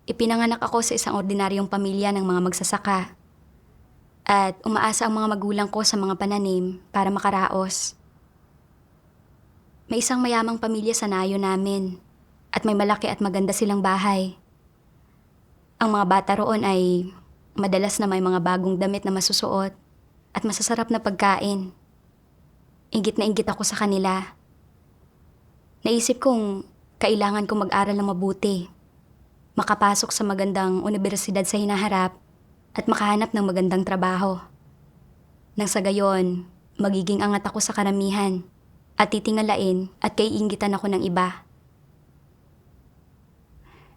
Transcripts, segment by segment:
Ipinanganak ako sa isang ordinaryong pamilya ng mga magsasaka at umaasa ang mga magulang ko sa mga pananim para makaraos. May isang mayamang pamilya sa nayo namin at may malaki at maganda silang bahay. Ang mga bata roon ay madalas na may mga bagong damit na masusuot at masasarap na pagkain. Inggit na inggit ako sa kanila. Naisip kong kailangan kong mag-aral ng mabuti, makapasok sa magandang universidad sa hinaharap at makahanap ng magandang trabaho. Nang sa gayon, magiging angat ako sa karamihan at titingalain at kaiinggitan ako ng iba.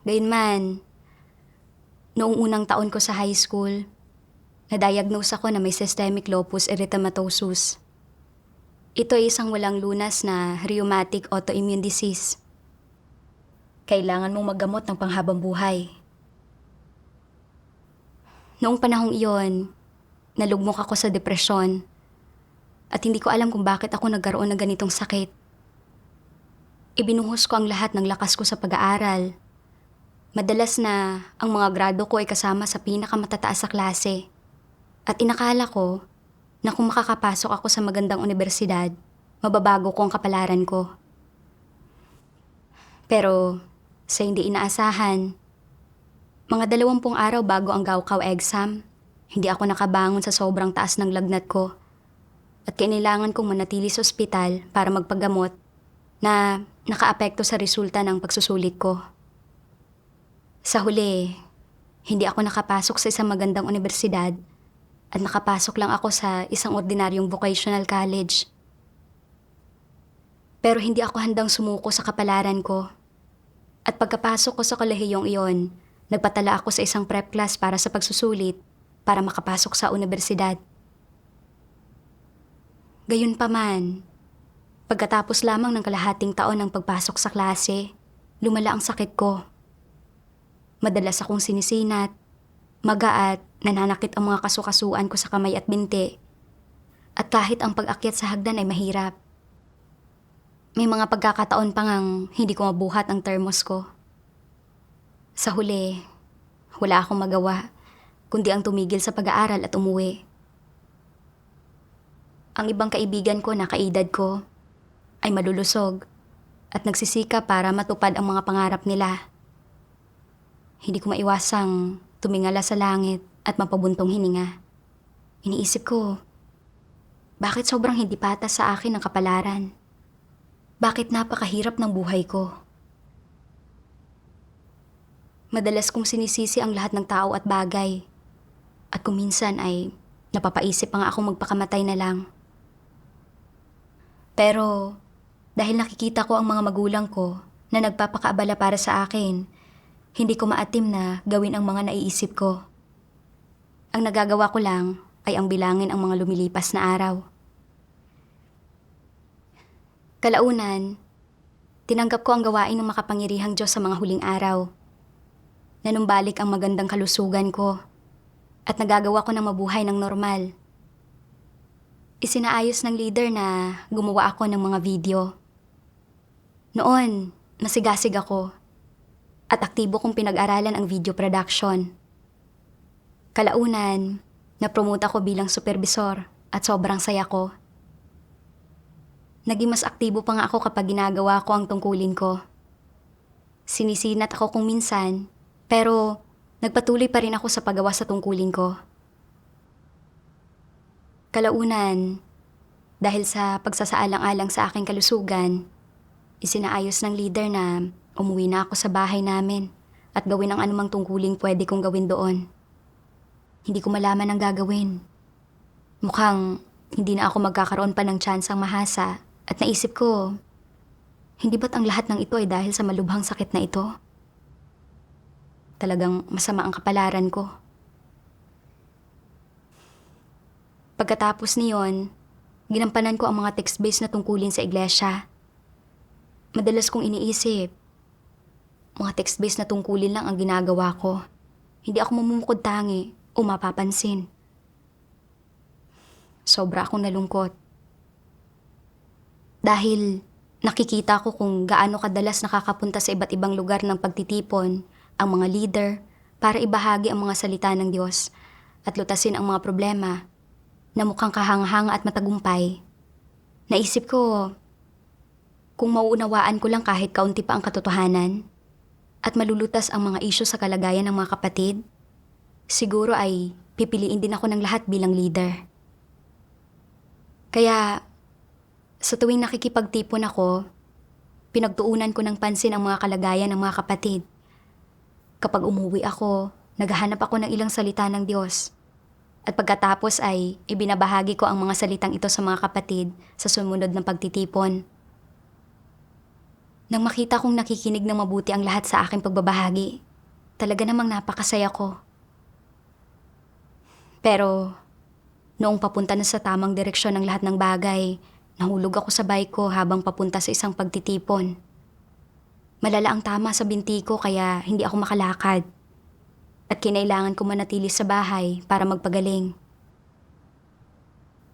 Gayunman, noong unang taon ko sa high school, na-diagnose ako na may systemic lupus erythematosus. Ito ay isang walang lunas na rheumatic autoimmune disease. Kailangan mong maggamot ng panghabang buhay. Noong panahong iyon, nalugmok ako sa depresyon at hindi ko alam kung bakit ako nagkaroon ng ganitong sakit. Ibinuhos ko ang lahat ng lakas ko sa pag-aaral. Madalas na ang mga grado ko ay kasama sa pinakamatataas sa klase. At inakala ko na kung makakapasok ako sa magandang universidad, mababago ko ang kapalaran ko. Pero sa hindi inaasahan, mga 20 araw bago ang Gaokao exam, hindi ako nakabangon sa sobrang taas ng lagnat ko at kailangan kong manatili sa ospital para magpagamot na nakaapekto sa resulta ng pagsusulit ko. Sa huli, hindi ako nakapasok sa isang magandang universidad at nakapasok lang ako sa isang ordinaryong vocational college. Pero hindi ako handang sumuko sa kapalaran ko. At pagkapasok ko sa kolehiyong iyon, nagpatala ako sa isang prep class para sa pagsusulit para makapasok sa universidad. Gayunpaman, pagkatapos lamang ng kalahating taon ng pagpasok sa klase, lumala ang sakit ko. Madalas akong sinisinat, maga at nananakit ang mga kasukasuan ko sa kamay at binti. At kahit ang pag-akyat sa hagdan ay mahirap. May mga pagkakataon pa ngang hindi ko mabuhat ang termos ko. Sa huli, wala akong magawa, kundi ang tumigil sa pag-aaral at umuwi. Ang ibang kaibigan ko na kaedad ko ay malulusog at nagsisika para matupad ang mga pangarap nila. Hindi ko maiwasang tumingala sa langit at mapabuntong hininga. Iniisip ko, bakit sobrang hindi patas sa akin ang kapalaran? Bakit napakahirap ng buhay ko? Madalas kong sinisisi ang lahat ng tao at bagay. At kung minsan ay napapaisip pa nga akong magpakamatay na lang. Pero dahil nakikita ko ang mga magulang ko na nagpapakaabala para sa akin, hindi ko maatim na gawin ang mga naiisip ko. Ang nagagawa ko lang ay ang bilangin ang mga lumilipas na araw. Kalaunan, tinanggap ko ang gawain ng makapangyarihang Diyos sa mga huling araw. Nanumbalik ang magandang kalusugan ko at nagagawa ko ng mabuhay ng normal. Isinaayos ng leader na gumawa ako ng mga video. Noon, masigasig ako at aktibo kong pinag-aralan ang video production. Kalaunan, napromote ako bilang supervisor at sobrang saya ko. Naging mas aktibo pa nga ako kapag ginagawa ko ang tungkulin ko. Sinisinat ako kung minsan, pero nagpatuloy pa rin ako sa paggawa sa tungkulin ko. Kalaunan, dahil sa pagsasaalang-alang sa aking kalusugan, isinaayos ng leader na umuwi na ako sa bahay namin at gawin ang anumang tungkuling pwede kong gawin doon. Hindi ko malaman ang gagawin. Mukhang hindi na ako magkakaroon pa ng tsansang mahasa at naisip ko, hindi ba't ang lahat ng ito ay dahil sa malubhang sakit na ito? Talagang masama ang kapalaran ko. Pagkatapos niyon, ginampanan ko ang mga text-based na tungkulin sa iglesia. Madalas kong iniisip, mga text-based na tungkulin lang ang ginagawa ko. Hindi ako mamumukod tangi o mapapansin. Sobra akong nalungkot. Dahil nakikita ko kung gaano kadalas nakakapunta sa iba't ibang lugar ng pagtitipon ang mga leader, para ibahagi ang mga salita ng Diyos at lutasin ang mga problema na mukhang kahanga-hanga at matagumpay. Naisip ko, kung mauunawaan ko lang kahit kaunti pa ang katotohanan at malulutas ang mga isyu sa kalagayan ng mga kapatid, siguro ay pipiliin din ako ng lahat bilang leader. Kaya, sa tuwing nakikipagtipon ako, pinagtuunan ko ng pansin ang mga kalagayan ng mga kapatid. Kapag umuwi ako, naghahanap ako ng ilang salita ng Diyos. At pagkatapos ay ibinabahagi ko ang mga salitang ito sa mga kapatid sa sumunod ng pagtitipon. Nang makita kong nakikinig ng mabuti ang lahat sa aking pagbabahagi, talaga namang napakasaya ko. Pero, noong papunta na sa tamang direksyon ng lahat ng bagay, nahulog ako sa bike ko habang papunta sa isang pagtitipon. Malala ang tama sa binti ko kaya hindi ako makalakad. At kinailangan ko manatili sa bahay para magpagaling.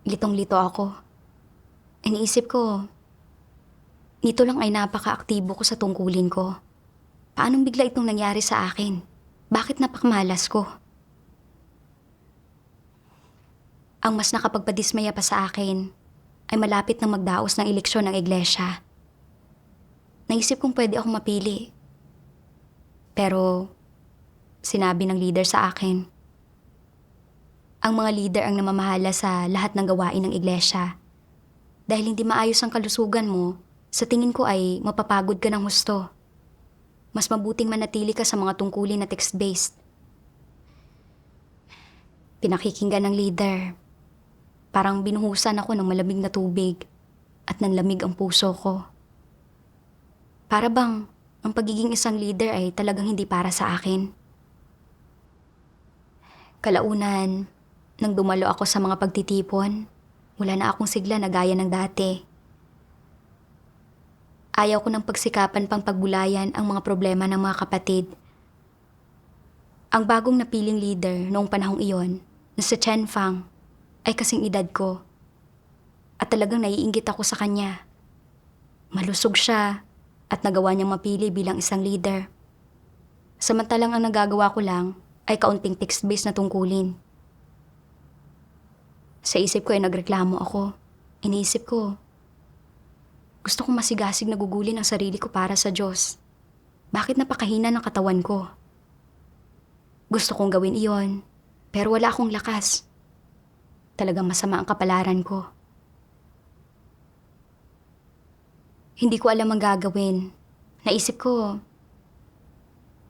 Litong-lito ako. Iniisip ko, nito lang ay napaka-aktibo ko sa tungkulin ko. Paanong bigla itong nangyari sa akin? Bakit napakamalas ko? Ang mas nakapagpadismaya pa sa akin ay malapit na magdaos ng eleksyon ng iglesia. Naisip kong pwede akong mapili. Pero sinabi ng leader sa akin, ang mga leader ang namamahala sa lahat ng gawain ng iglesia. Dahil hindi maayos ang kalusugan mo, sa tingin ko ay mapapagod ka ng husto. Mas mabuting manatili ka sa mga tungkulin na text-based. Pinakikinggan ng leader. Parang binuhusan ako ng malamig na tubig at nanlamig ang puso ko. Para bang ang pagiging isang leader ay talagang hindi para sa akin. Kalaunan, nang dumalo ako sa mga pagtitipon, wala na akong sigla na gaya ng dati. Ayaw ko ng pagsikapan pang pagbulayan ang mga problema ng mga kapatid. Ang bagong napiling leader noong panahong iyon, na si Chen Fang, ay kasing edad ko. At talagang naiinggit ako sa kanya. Malusog siya at nagawa niyang mapili bilang isang leader. Samantalang ang nagagawa ko lang ay kaunting text-based na tungkulin. Sa isip ko ay nagreklamo ako. Iniisip ko, gusto kong masigasig na gugulin ang sarili ko para sa Diyos. Bakit napakahina ng katawan ko? Gusto kong gawin iyon, pero wala akong lakas. Talagang masama ang kapalaran ko. Hindi ko alam ang gagawin. Naisip ko,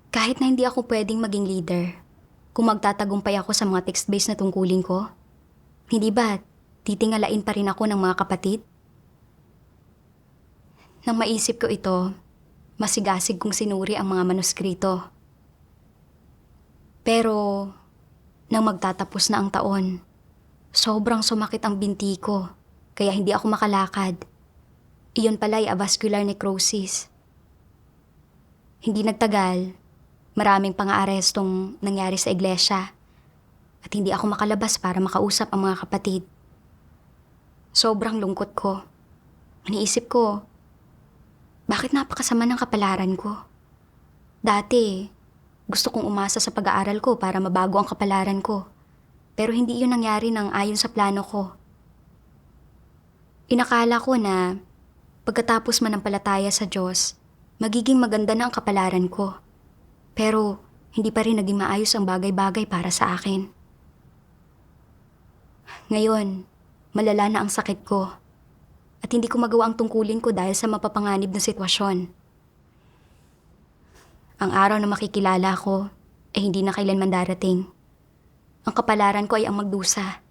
kahit na hindi ako pwedeng maging leader, kung magtatagumpay ako sa mga text-based na tungkulin ko, hindi ba titingalain pa rin ako ng mga kapatid? Nang maisip ko ito, masigasig kong sinuri ang mga manuskrito. Pero, nang magtatapos na ang taon, sobrang sumakit ang binti ko, kaya hindi ako makalakad. Iyon pala ay avascular necrosis. Hindi nagtagal, maraming pang-aarestong nangyari sa iglesia at hindi ako makalabas para makausap ang mga kapatid. Sobrang lungkot ko. Iniisip ko, bakit napakasama ng kapalaran ko? Dati, gusto kong umasa sa pag-aaral ko para mabago ang kapalaran ko. Pero hindi iyon nangyari ng ayon sa plano ko. Inakala ko na pagkatapos manampalataya sa Diyos, magiging maganda na ang kapalaran ko. Pero hindi pa rin naging maayos ang bagay-bagay para sa akin. Ngayon, malala na ang sakit ko at hindi ko magawa ang tungkulin ko dahil sa mapapanganib na sitwasyon. Ang araw na makikilala ko ay hindi na kailanman darating. Ang kapalaran ko ay ang magdusa.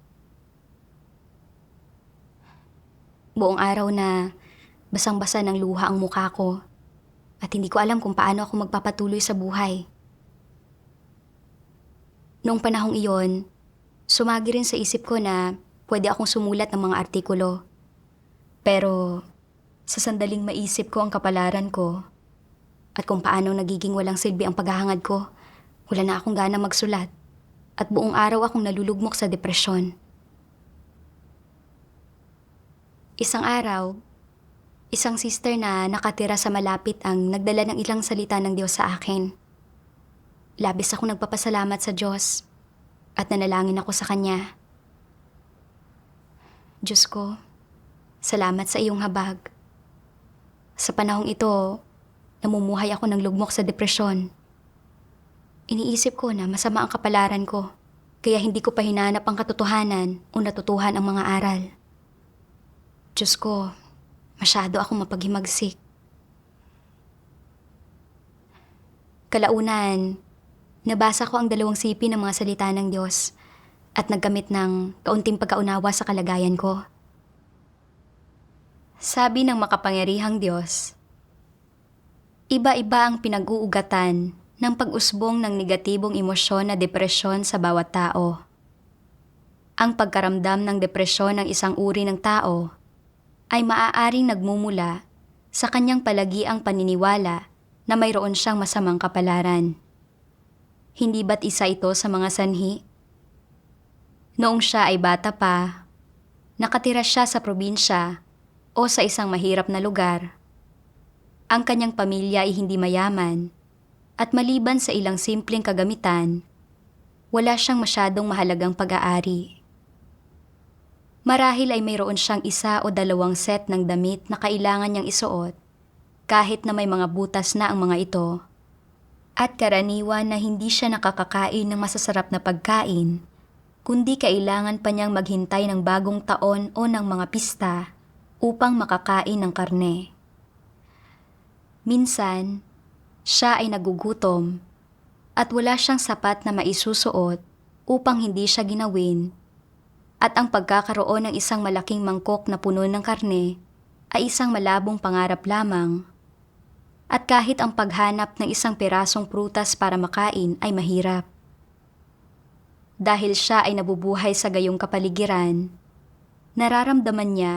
Buong araw na basang-basa ng luha ang mukha ko at hindi ko alam kung paano ako magpapatuloy sa buhay. Noong panahong iyon, sumagi rin sa isip ko na pwede akong sumulat ng mga artikulo. Pero sa sandaling maisip ko ang kapalaran ko at kung paano nagiging walang silbi ang paghahangad ko, wala na akong gana magsulat at buong araw akong nalulugmok sa depresyon. Isang araw, isang sister na nakatira sa malapit ang nagdala ng ilang salita ng Diyos sa akin. Labis ako nagpapasalamat sa Diyos at nanalangin ako sa Kanya. Diyos ko, salamat sa iyong habag. Sa panahong ito, namumuhay ako ng lugmok sa depresyon. Iniisip ko na masama ang kapalaran ko, kaya hindi ko pa hinanap ang katotohanan o natutuhan ang mga aral. Diyos ko, masyado akong mapaghimagsik. Kalaunan, nabasa ko ang 2 sipi ng mga salita ng Diyos at naggamit ng kaunting pagkaunawa sa kalagayan ko. Sabi ng makapangyarihang Diyos, iba-iba ang pinag-uugatan ng pag-usbong ng negatibong emosyon na depresyon sa bawat tao. Ang pagkaramdam ng depresyon ng isang uri ng tao ay maaaring nagmumula sa kanyang palagiang paniniwala na mayroon siyang masamang kapalaran. Hindi ba't isa ito sa mga sanhi? Noong siya ay bata pa, nakatira siya sa probinsya o sa isang mahirap na lugar. Ang kanyang pamilya ay hindi mayaman at maliban sa ilang simpleng kagamitan, wala siyang masyadong mahalagang pag-aari. Marahil ay mayroon siyang 1 o 2 set ng damit na kailangan niyang isuot kahit na may mga butas na ang mga ito, at karaniwan na hindi siya nakakakain ng masasarap na pagkain, kundi kailangan pa niyang maghintay ng bagong taon o ng mga pista upang makakain ng karne. Minsan, siya ay nagugutom at wala siyang sapat na maisusuot upang hindi siya ginawin, at ang pagkakaroon ng isang malaking mangkok na puno ng karne ay isang malabong pangarap lamang. At kahit ang paghanap ng isang pirasong prutas para makain ay mahirap. Dahil siya ay nabubuhay sa gayong kapaligiran, nararamdaman niya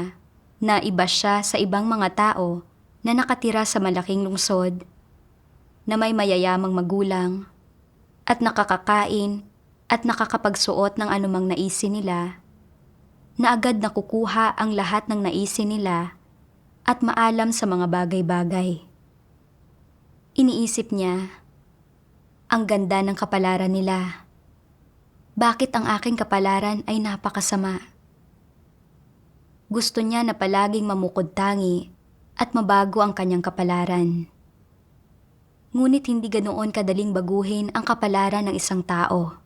na iba siya sa ibang mga tao na nakatira sa malaking lungsod, na may mayayamang magulang, at nakakakain at nakakapagsuot ng anumang naisin nila, na agad nakukuha ang lahat ng naisin nila at maalam sa mga bagay-bagay. Iniisip niya, ang ganda ng kapalaran nila. Bakit ang aking kapalaran ay napakasama? Gusto niya na palaging mamukod-tangi at mabago ang kanyang kapalaran. Ngunit hindi ganoon kadaling baguhin ang kapalaran ng isang tao.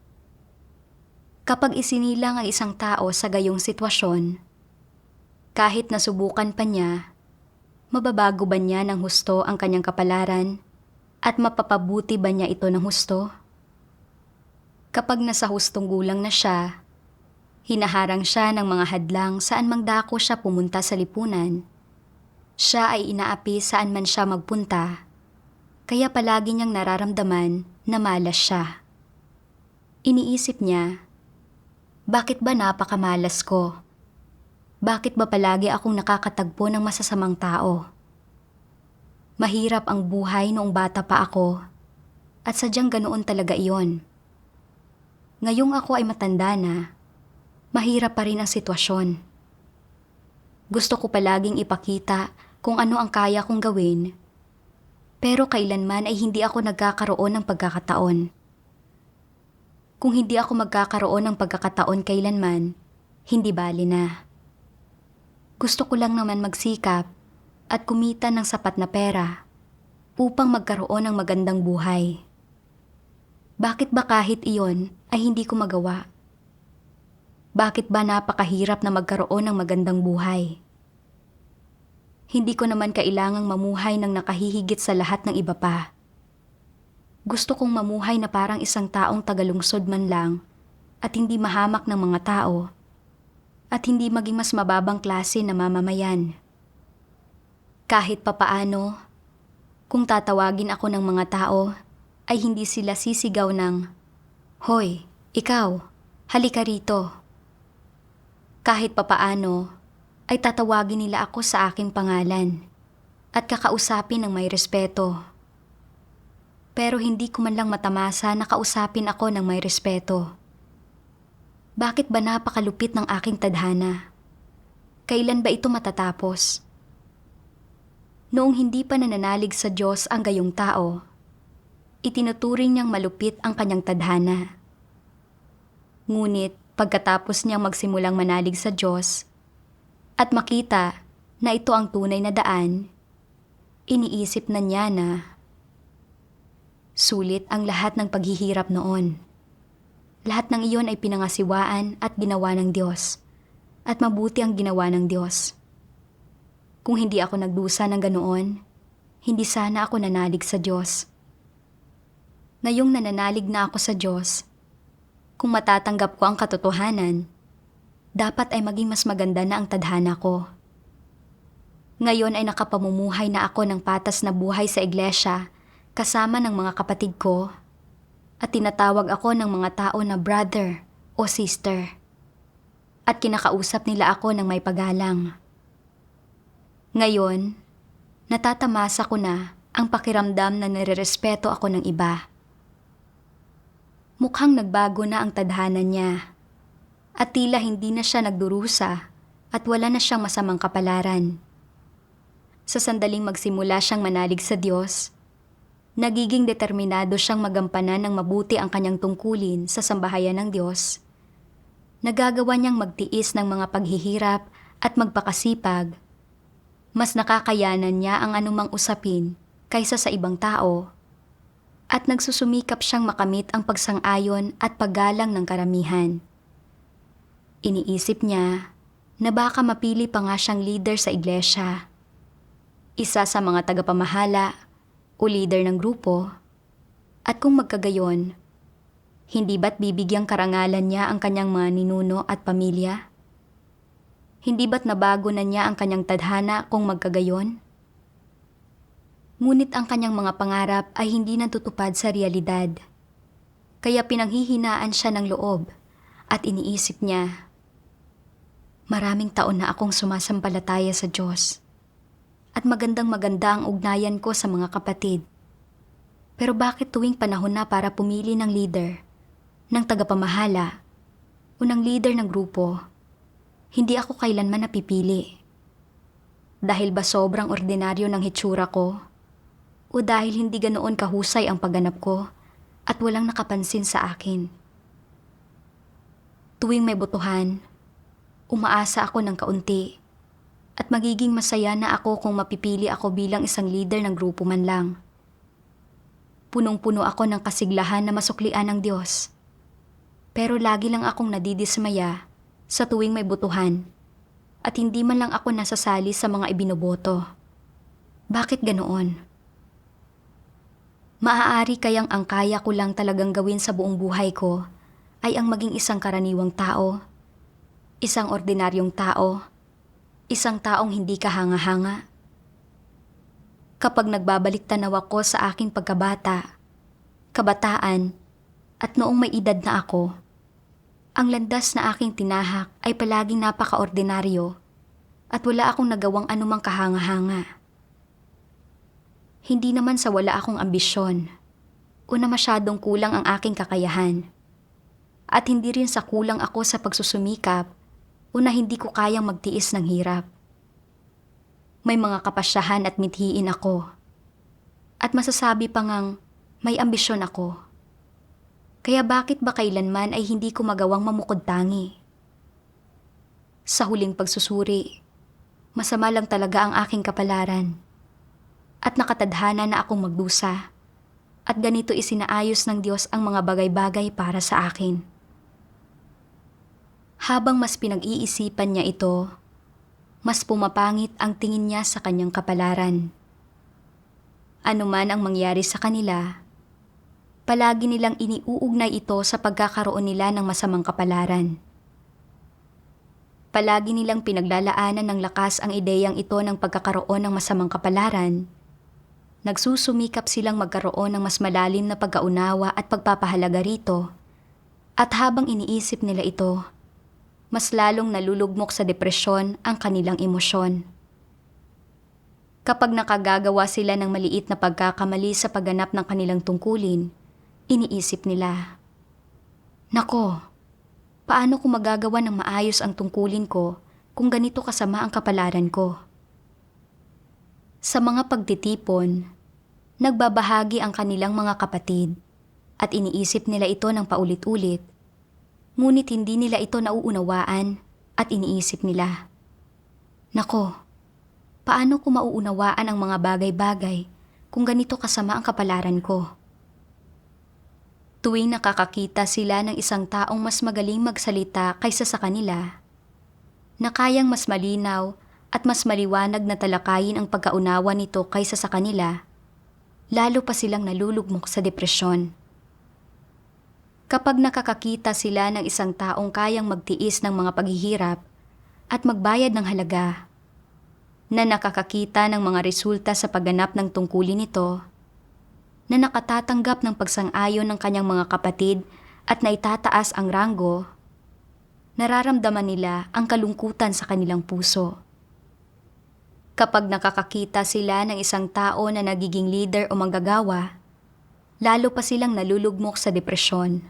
Kapag isinilang ang isang tao sa gayong sitwasyon, kahit nasubukan pa niya, mababago ba niya ng husto ang kanyang kapalaran at mapapabuti ba niya ito ng husto? Kapag nasa hustong gulang na siya, hinaharang siya ng mga hadlang saan mang dako siya pumunta sa lipunan. Siya ay inaapi saan man siya magpunta, kaya palagi niyang nararamdaman na malas siya. Iniisip niya, bakit ba napakamalas ko? Bakit ba palagi akong nakakatagpo ng masasamang tao? Mahirap ang buhay noong bata pa ako, at sadyang ganoon talaga iyon. Ngayong ako ay matanda na, mahirap pa rin ang sitwasyon. Gusto ko palaging ipakita kung ano ang kaya kong gawin, pero kailanman ay hindi ako nagkakaroon ng pagkakataon. Kung hindi ako magkakaroon ng pagkakataon kailanman, hindi bali na. Gusto ko lang naman magsikap at kumita ng sapat na pera upang magkaroon ng magandang buhay. Bakit ba kahit iyon ay hindi ko magawa? Bakit ba napakahirap na magkaroon ng magandang buhay? Hindi ko naman kailangang mamuhay ng nakahihigit sa lahat ng iba pa. Gusto kong mamuhay na parang isang taong tagalungsod man lang at hindi mahamak ng mga tao at hindi maging mas mababang klase na mamamayan. Kahit papaano, kung tatawagin ako ng mga tao, ay hindi sila sisigaw ng, "Hoy, ikaw, halika rito." Kahit papaano, ay tatawagin nila ako sa aking pangalan at kakausapin ng may respeto. Pero hindi ko man lang matamasa na kausapin ako ng may respeto. Bakit ba napakalupit ng aking tadhana? Kailan ba ito matatapos? Noong hindi pa nananalig sa Diyos ang gayong tao, Itinuturing niyang malupit ang kanyang tadhana. Ngunit pagkatapos niyang magsimulang manalig sa Diyos at makita na ito ang tunay na daan, iniisip na niya na sulit ang lahat ng paghihirap noon. Lahat ng iyon ay pinangasiwaan at ginawa ng Diyos, at mabuti ang ginawa ng Diyos. Kung hindi ako nagdusa ng ganoon, hindi sana ako nanalig sa Diyos. Ngayong nananalig na ako sa Diyos, kung matatanggap ko ang katotohanan, dapat ay maging mas maganda na ang tadhana ko. Ngayon ay nakapamumuhay na ako ng patas na buhay sa iglesia kasama ng mga kapatid ko at tinatawag ako ng mga tao na brother o sister at kinakausap nila ako ng may paggalang. Ngayon, natatamasa ko na ang pakiramdam na nirerespeto ako ng iba. Mukhang nagbago na ang tadhana niya at tila hindi na siya nagdurusa at wala na siyang masamang kapalaran. Sa sandaling magsimula siyang manalig sa Diyos, nagiging determinado siyang magampanan ng mabuti ang kanyang tungkulin sa sambahayan ng Diyos. Nagagawa niyang magtiis ng mga paghihirap at magpakasipag. Mas nakakayanan niya ang anumang usapin kaysa sa ibang tao. At nagsusumikap siyang makamit ang pagsang-ayon at paggalang ng karamihan. Iniisip niya na baka mapili pa nga siyang leader sa iglesia. Isa sa mga tagapamahala o leader ng grupo. At kung magkagayon, hindi ba't bibigyang karangalan niya ang kanyang mga ninuno at pamilya? Hindi ba't nabago na niya ang kanyang tadhana kung magkagayon? Ngunit ang kanyang mga pangarap ay hindi natutupad sa realidad. Kaya pinanghihinaan siya ng loob at iniisip niya, maraming taon na akong sumasampalataya sa Diyos at magandang-maganda ang ugnayan ko sa mga kapatid. Pero bakit tuwing panahon na para pumili ng leader, ng tagapamahala, o ng leader ng grupo, hindi ako kailanman napipili? Dahil ba sobrang ordinaryo ng hitsura ko? O dahil hindi ganoon kahusay ang pagganap ko at walang nakapansin sa akin? Tuwing may botohan, umaasa ako ng kaunti at magiging masaya na ako kung mapipili ako bilang isang leader ng grupo man lang. Punong-puno ako ng kasiglahan na masuklian ng Diyos. Pero lagi lang akong nadidismaya sa tuwing may botohan at hindi man lang ako nasasali sa mga ibinoboto. Bakit ganoon? Maaari kayang ang kaya ko lang talagang gawin sa buong buhay ko ay ang maging isang karaniwang tao, isang ordinaryong tao, isang taong hindi kahanga-hanga. Kapag nagbabalik tanaw ako sa aking pagkabata, kabataan, at noong may edad na ako, ang landas na aking tinahak ay palaging napaka-ordinaryo at wala akong nagawang anumang kahanga-hanga. Hindi naman sa wala akong ambisyon o na masyadong kulang ang aking kakayahan. At hindi rin sa kulang ako sa pagsusumikap o na hindi ko kayang magtiis ng hirap. May mga kapasyahan at mithiin ako. At masasabi pa ngang may ambisyon ako. Kaya bakit ba kailanman ay hindi ko magawang mamukod tangi? Sa huling pagsusuri, masama lang talaga ang aking kapalaran. At nakatadhana na akong magdusa. At ganito isinaayos ng Diyos ang mga bagay-bagay para sa akin. Habang mas pinag-iisipan niya ito, mas pumapangit ang tingin niya sa kanyang kapalaran. Ano man ang mangyari sa kanila, palagi nilang iniuugnay ito sa pagkakaroon nila ng masamang kapalaran. Palagi nilang pinaglalaanan ng lakas ang ideyang ito ng pagkakaroon ng masamang kapalaran. Nagsusumikap silang magkaroon ng mas malalim na pagkaunawa at pagpapahalaga rito. At habang iniisip nila ito, mas lalong nalulugmok sa depresyon ang kanilang emosyon. Kapag nakagagawa sila ng maliit na pagkakamali sa pagganap ng kanilang tungkulin, iniisip nila, nako, paano ko magagawa ng maayos ang tungkulin ko kung ganito kasama ang kapalaran ko? Sa mga pagtitipon, Nagbabahagi ang kanilang mga kapatid at iniisip nila ito ng paulit-ulit, ngunit hindi nila ito nauunawaan at iniisip nila, "Nako, paano ko mauunawaan ang mga bagay-bagay kung ganito kasama ang kapalaran ko?" Tuwing nakakakita sila ng isang taong mas magaling magsalita kaysa sa kanila, na kayang mas malinaw at mas maliwanag na talakayin ang pagkaunawa nito kaysa sa kanila, lalo pa silang nalulugmok sa depresyon. Kapag nakakakita sila ng isang taong kayang magtiis ng mga paghihirap at magbayad ng halaga, na nakakakita ng mga resulta sa pagganap ng tungkulin nito, na nakatatanggap ng pagsang-ayon ng kanyang mga kapatid at naitataas ang ranggo, nararamdaman nila ang kalungkutan sa kanilang puso. Kapag nakakakita sila ng isang tao na nagiging leader o manggagawa, lalo pa silang nalulugmok sa depresyon.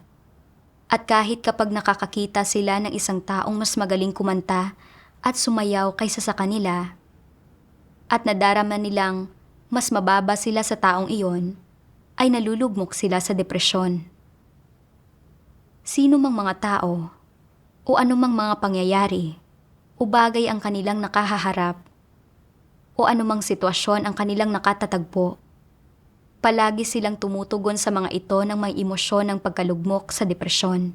At kahit kapag nakakakita sila ng isang taong mas magaling kumanta at sumayaw kaysa sa kanila, at nadarama nilang mas mababa sila sa taong iyon, ay nalulugmok sila sa depresyon. Sino mang mga tao o anumang mga pangyayari o bagay ang kanilang nakahaharap o anumang sitwasyon ang kanilang nakatatagpo, palagi silang tumutugon sa mga ito ng may emosyon ng pagkalugmok sa depresyon.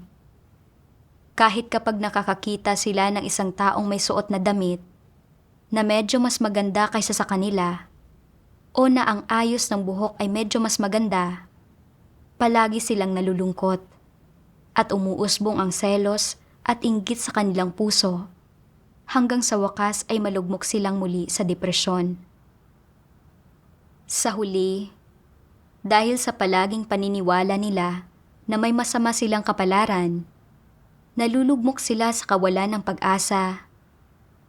Kahit kapag nakakakita sila ng isang taong may suot na damit na medyo mas maganda kaysa sa kanila, o na ang ayos ng buhok ay medyo mas maganda, palagi silang nalulungkot at umuusbong ang selos at inggit sa kanilang puso, hanggang sa wakas ay malugmok silang muli sa depresyon. Sa huli, dahil sa palaging paniniwala nila na may masama silang kapalaran, nalulugmok sila sa kawalan ng pag-asa,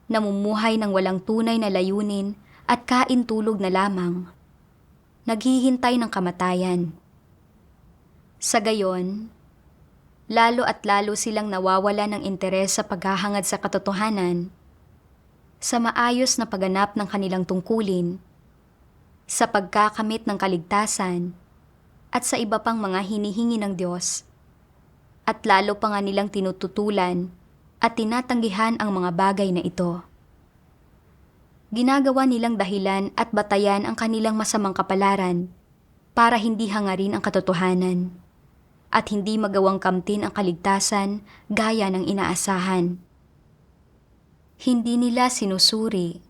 namumuhay ng walang tunay na layunin at kain-tulog na lamang, naghihintay ng kamatayan. Sa gayon, lalo at lalo silang nawawala ng interes sa paghahangad sa katotohanan, sa maayos na pagganap ng kanilang tungkulin, sa pagkakamit ng kaligtasan, at sa iba pang mga hinihingi ng Diyos, at lalo pa nga nilang tinututulan at tinatanggihan ang mga bagay na ito. Ginagawa nilang dahilan at batayan ang kanilang masamang kapalaran para hindi hangarin ang katotohanan at hindi magawang kamtin ang kaligtasan gaya ng inaasahan. Hindi nila sinusuri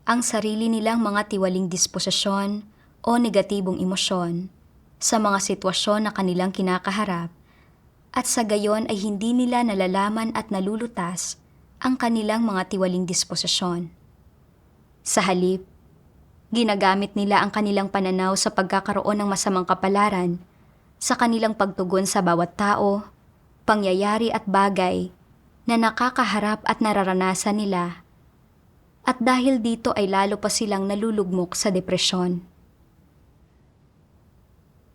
ang sarili nilang mga tiwaling disposisyon o negatibong emosyon sa mga sitwasyon na kanilang kinakaharap, at sa gayon ay hindi nila nalalaman at nalulutas ang kanilang mga tiwaling disposisyon. Sa halip, ginagamit nila ang kanilang pananaw sa pagkakaroon ng masamang kapalaran sa kanilang pagtugon sa bawat tao, pangyayari at bagay na nakakaharap at nararanasan nila, at dahil dito ay lalo pa silang nalulugmok sa depresyon.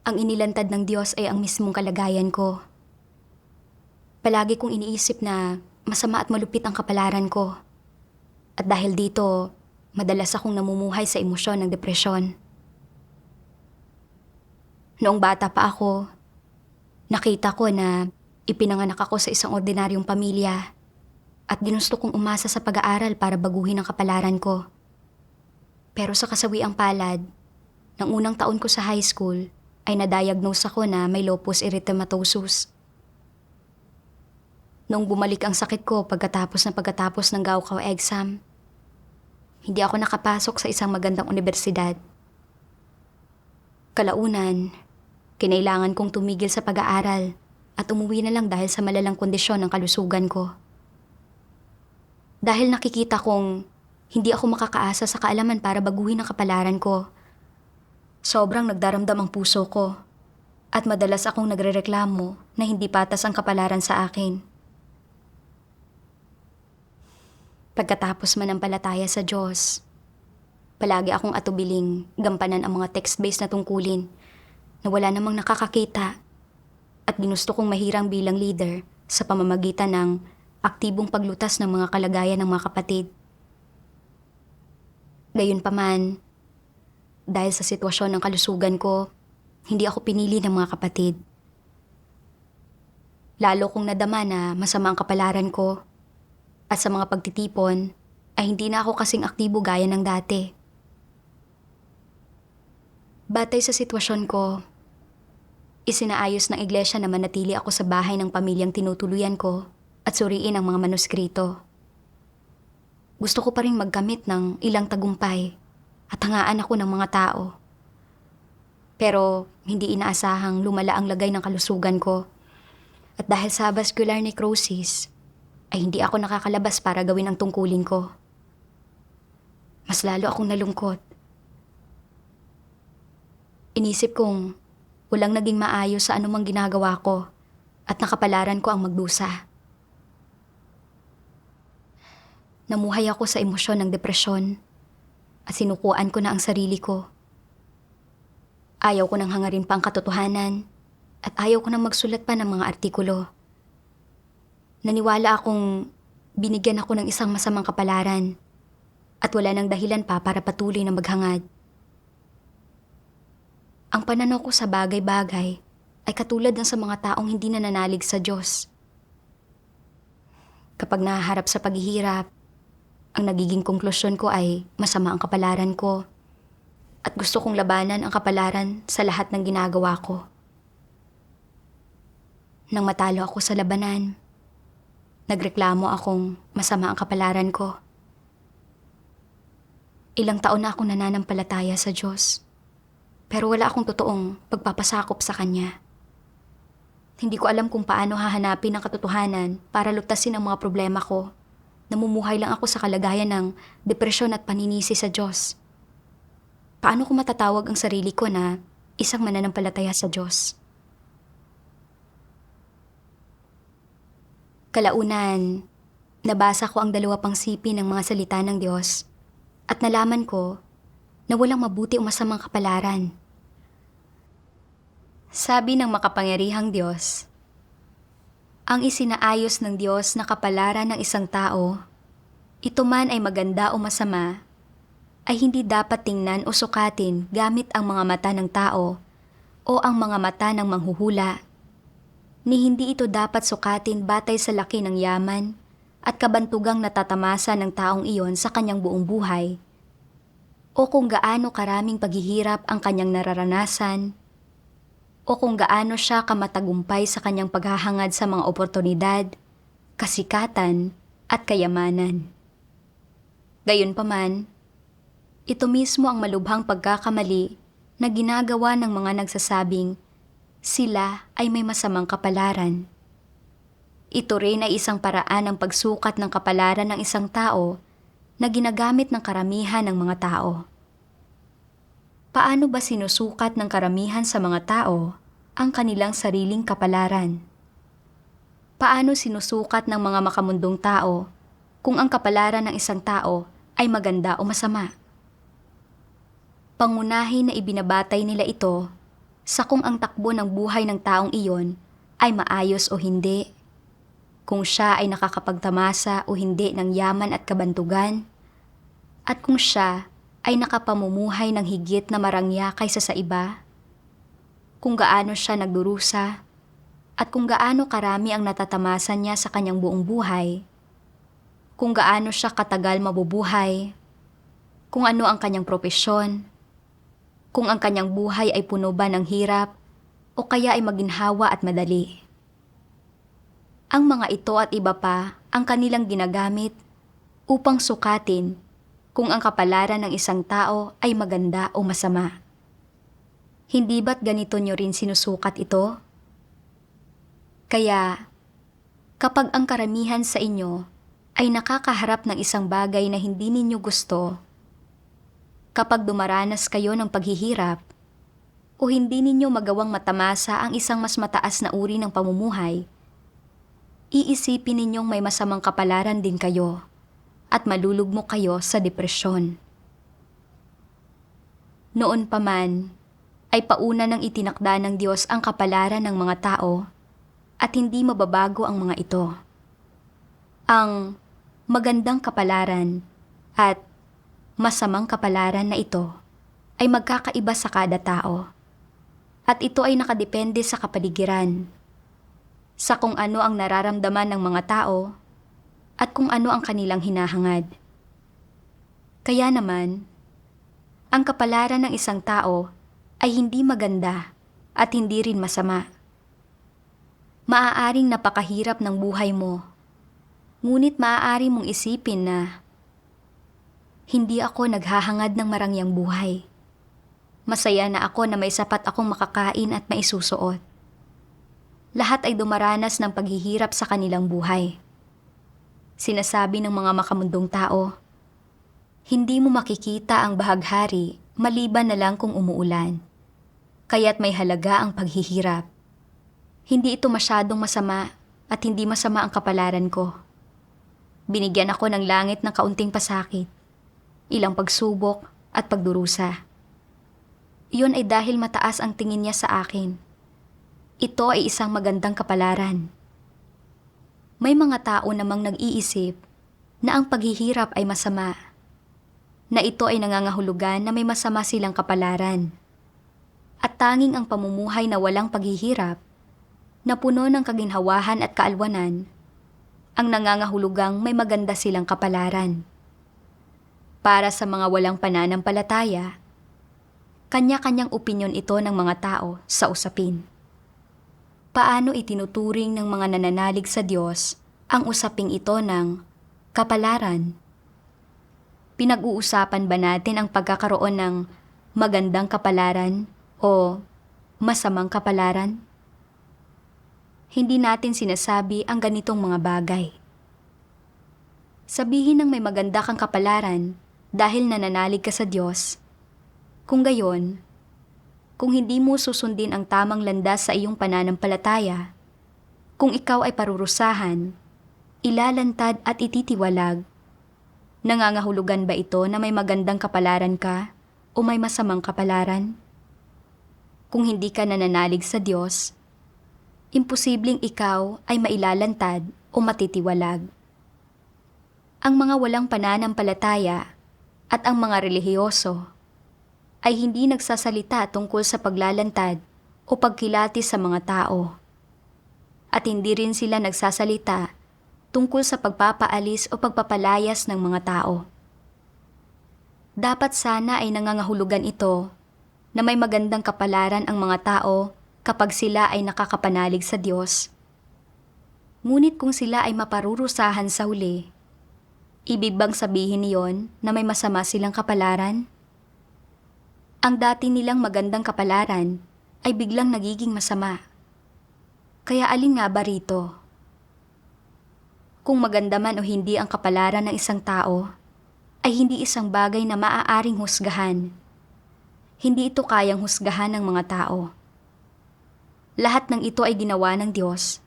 Ang inilantad ng Diyos ay ang mismong kalagayan ko. Palagi kong iniisip na masama at malupit ang kapalaran ko, at dahil dito, madalas akong namumuhay sa emosyon ng depresyon. Noong bata pa ako, nakita ko na ipinanganak ako sa isang ordinaryong pamilya at ginusto kong umasa sa pag-aaral para baguhin ang kapalaran ko. Pero sa kasawiang palad, ng unang taon ko sa high school ay na-diagnose ako na may lupus erythematosus. Noong bumalik ang sakit ko pagkatapos ng Gaokao exam, hindi ako nakapasok sa isang magandang universidad. Kalaunan, kinailangan kong tumigil sa pag-aaral at umuwi na lang dahil sa malalang kondisyon ng kalusugan ko. Dahil nakikita kong hindi ako makakaasa sa kaalaman para baguhin ang kapalaran ko, sobrang nagdaramdam ang puso ko at madalas akong nagrereklamo na hindi patas ang kapalaran sa akin. Pagkatapos manampalataya sa Diyos, palagi akong atubiling gampanan ang mga text-based na tungkulin na wala namang nakakakita, at ginusto kong mahirang bilang leader sa pamamagitan ng aktibong paglutas ng mga kalagayan ng mga kapatid. Gayunpaman, dahil sa sitwasyon ng kalusugan ko, hindi ako pinili ng mga kapatid. Lalo kong nadama na masama ang kapalaran ko at sa mga pagtitipon ay hindi na ako kasing aktibo gaya ng dati. Batay sa sitwasyon ko, isinaayos ng iglesia na manatili ako sa bahay ng pamilyang tinutuluyan ko at suriin ang mga manuskrito. Gusto ko pa rin magkamit ng ilang tagumpay at hangaan ako ng mga tao. Pero hindi inaasahang lumala ang lagay ng kalusugan ko. At dahil sa vascular necrosis, ay hindi ako nakakalabas para gawin ang tungkulin ko. Mas lalo akong nalungkot. Inisip kong walang naging maayos sa anumang ginagawa ko at nakapalaran ko ang magdusa. Namuhay ako sa emosyon ng depresyon at sinukuan ko na ang sarili ko. Ayaw ko nang hangarin pa ang katotohanan at ayaw ko nang magsulat pa ng mga artikulo. Naniwala akong binigyan ako ng isang masamang kapalaran at wala nang dahilan pa para patuloy na maghangad. Ang pananaw ko sa bagay-bagay ay katulad ng sa mga taong hindi nananalig sa Diyos. Kapag nahaharap sa paghihirap, ang nagiging konklusyon ko ay masama ang kapalaran ko at gusto kong labanan ang kapalaran sa lahat ng ginagawa ko. Nang matalo ako sa labanan, nagreklamo akong masama ang kapalaran ko. Ilang taon na akong nananampalataya sa Diyos, pero wala akong totoong pagpapasakop sa Kanya. Hindi ko alam kung paano hahanapin ang katotohanan para lutasin ang mga problema ko. Namumuhay lang ako sa kalagayan ng depresyon at paninisi sa Diyos. Paano ko matatawag ang sarili ko na isang mananampalataya sa Diyos? Kalaunan, nabasa ko ang 2 pangsipi ng mga salita ng Diyos at nalaman ko na walang mabuti o masamang kapalaran. Sabi ng makapangyarihang Diyos, ang isinaayos ng Diyos na kapalaran ng isang tao, ito man ay maganda o masama, ay hindi dapat tingnan o sukatin gamit ang mga mata ng tao o ang mga mata ng manghuhula. Ni hindi ito dapat sukatin batay sa laki ng yaman at kabantugang natatamasa ng taong iyon sa kanyang buong buhay, o kung gaano karaming paghihirap ang kanyang nararanasan, o kung gaano siya kamatagumpay sa kanyang paghahangad sa mga oportunidad, kasikatan at kayamanan. Gayunpaman, ito mismo ang malubhang pagkakamali na ginagawa ng mga nagsasabing sila ay may masamang kapalaran. Ito rin ay isang paraan ng pagsukat ng kapalaran ng isang tao na ginagamit ng karamihan ng mga tao. Paano ba sinusukat ng karamihan sa mga tao ang kanilang sariling kapalaran? Paano sinusukat ng mga makamundong tao kung ang kapalaran ng isang tao ay maganda o masama? Pangunahin na ibinabatay nila ito sa kung ang takbo ng buhay ng taong iyon ay maayos o hindi, kung siya ay nakakapagtamasa o hindi ng yaman at kabantugan, at kung siya ay nakapamumuhay ng higit na marangya kaysa sa iba, kung gaano siya nagdurusa, at kung gaano karami ang natatamasan niya sa kanyang buong buhay, kung gaano siya katagal mabubuhay, kung ano ang kanyang propesyon, kung ang kanyang buhay ay puno ba ng hirap o kaya ay maginhawa at madali. Ang mga ito at iba pa ang kanilang ginagamit upang sukatin kung ang kapalaran ng isang tao ay maganda o masama. Hindi ba't ganito nyo rin sinusukat ito? Kaya, kapag ang karamihan sa inyo ay nakakaharap ng isang bagay na hindi ninyo gusto, kapag dumaranas kayo ng paghihirap, o hindi ninyo magawang matamasa ang isang mas mataas na uri ng pamumuhay, iisipin ninyong may masamang kapalaran din kayo at malulugmok kayo sa depresyon. Noon pa man, ay pauna nang itinakda ng Diyos ang kapalaran ng mga tao at hindi mababago ang mga ito. Ang magandang kapalaran at masamang kapalaran na ito ay magkakaiba sa kada tao. At ito ay nakadepende sa kapaligiran, sa kung ano ang nararamdaman ng mga tao at kung ano ang kanilang hinahangad. Kaya naman, ang kapalaran ng isang tao ay hindi maganda at hindi rin masama. Maaaring napakahirap ng buhay mo, ngunit maaari mong isipin na hindi ako naghahangad ng marangyang buhay. Masaya na ako na may sapat akong makakain at maisusuot. Lahat ay dumaranas ng paghihirap sa kanilang buhay. Sinasabi ng mga makamundong tao, hindi mo makikita ang bahaghari maliban na lang kung umuulan. Kaya't may halaga ang paghihirap. Hindi ito masyadong masama at hindi masama ang kapalaran ko. Binigyan ako ng langit ng kaunting pasakit, ilang pagsubok at pagdurusa. Iyon ay dahil mataas ang tingin niya sa akin. Ito ay isang magandang kapalaran. May mga tao namang nag-iisip na ang paghihirap ay masama, na ito ay nangangahulugan na may masama silang kapalaran. At tanging ang pamumuhay na walang paghihirap, na puno ng kaginhawahan at kaalwanan, ang nangangahulugang may maganda silang kapalaran. Para sa mga walang pananampalataya, kanya-kanyang opinyon ito ng mga tao sa usapin. Paano itinuturing ng mga nananalig sa Diyos ang usaping ito ng kapalaran? Pinag-uusapan ba natin ang pagkakaroon ng magandang kapalaran o masamang kapalaran? Hindi natin sinasabi ang ganitong mga bagay. Sabihin ng may maganda kang kapalaran dahil nananalig ka sa Diyos. Kung gayon, kung hindi mo susundin ang tamang landas sa iyong pananampalataya, kung ikaw ay parurusahan, ilalantad at ititiwalag, nangangahulugan ba ito na may magandang kapalaran ka o may masamang kapalaran? Kung hindi ka nananalig sa Diyos, imposibleng ikaw ay mailalantad o matitiwalag. Ang mga walang pananampalataya at ang mga relihiyoso ay hindi nagsasalita tungkol sa paglalantad o pagkilati sa mga tao. At hindi rin sila nagsasalita tungkol sa pagpapaalis o pagpapalayas ng mga tao. Dapat sana ay nangangahulugan ito na may magandang kapalaran ang mga tao kapag sila ay nakakapanalig sa Diyos. Ngunit kung sila ay maparurusahan sa huli, ibig bang sabihin niyon na may masama silang kapalaran? Ang dati nilang magandang kapalaran ay biglang nagiging masama. Kaya alin nga ba rito? Kung maganda man o hindi ang kapalaran ng isang tao, ay hindi isang bagay na maaaring husgahan. Hindi ito kayang husgahan ng mga tao. Lahat ng ito ay ginawa ng Diyos,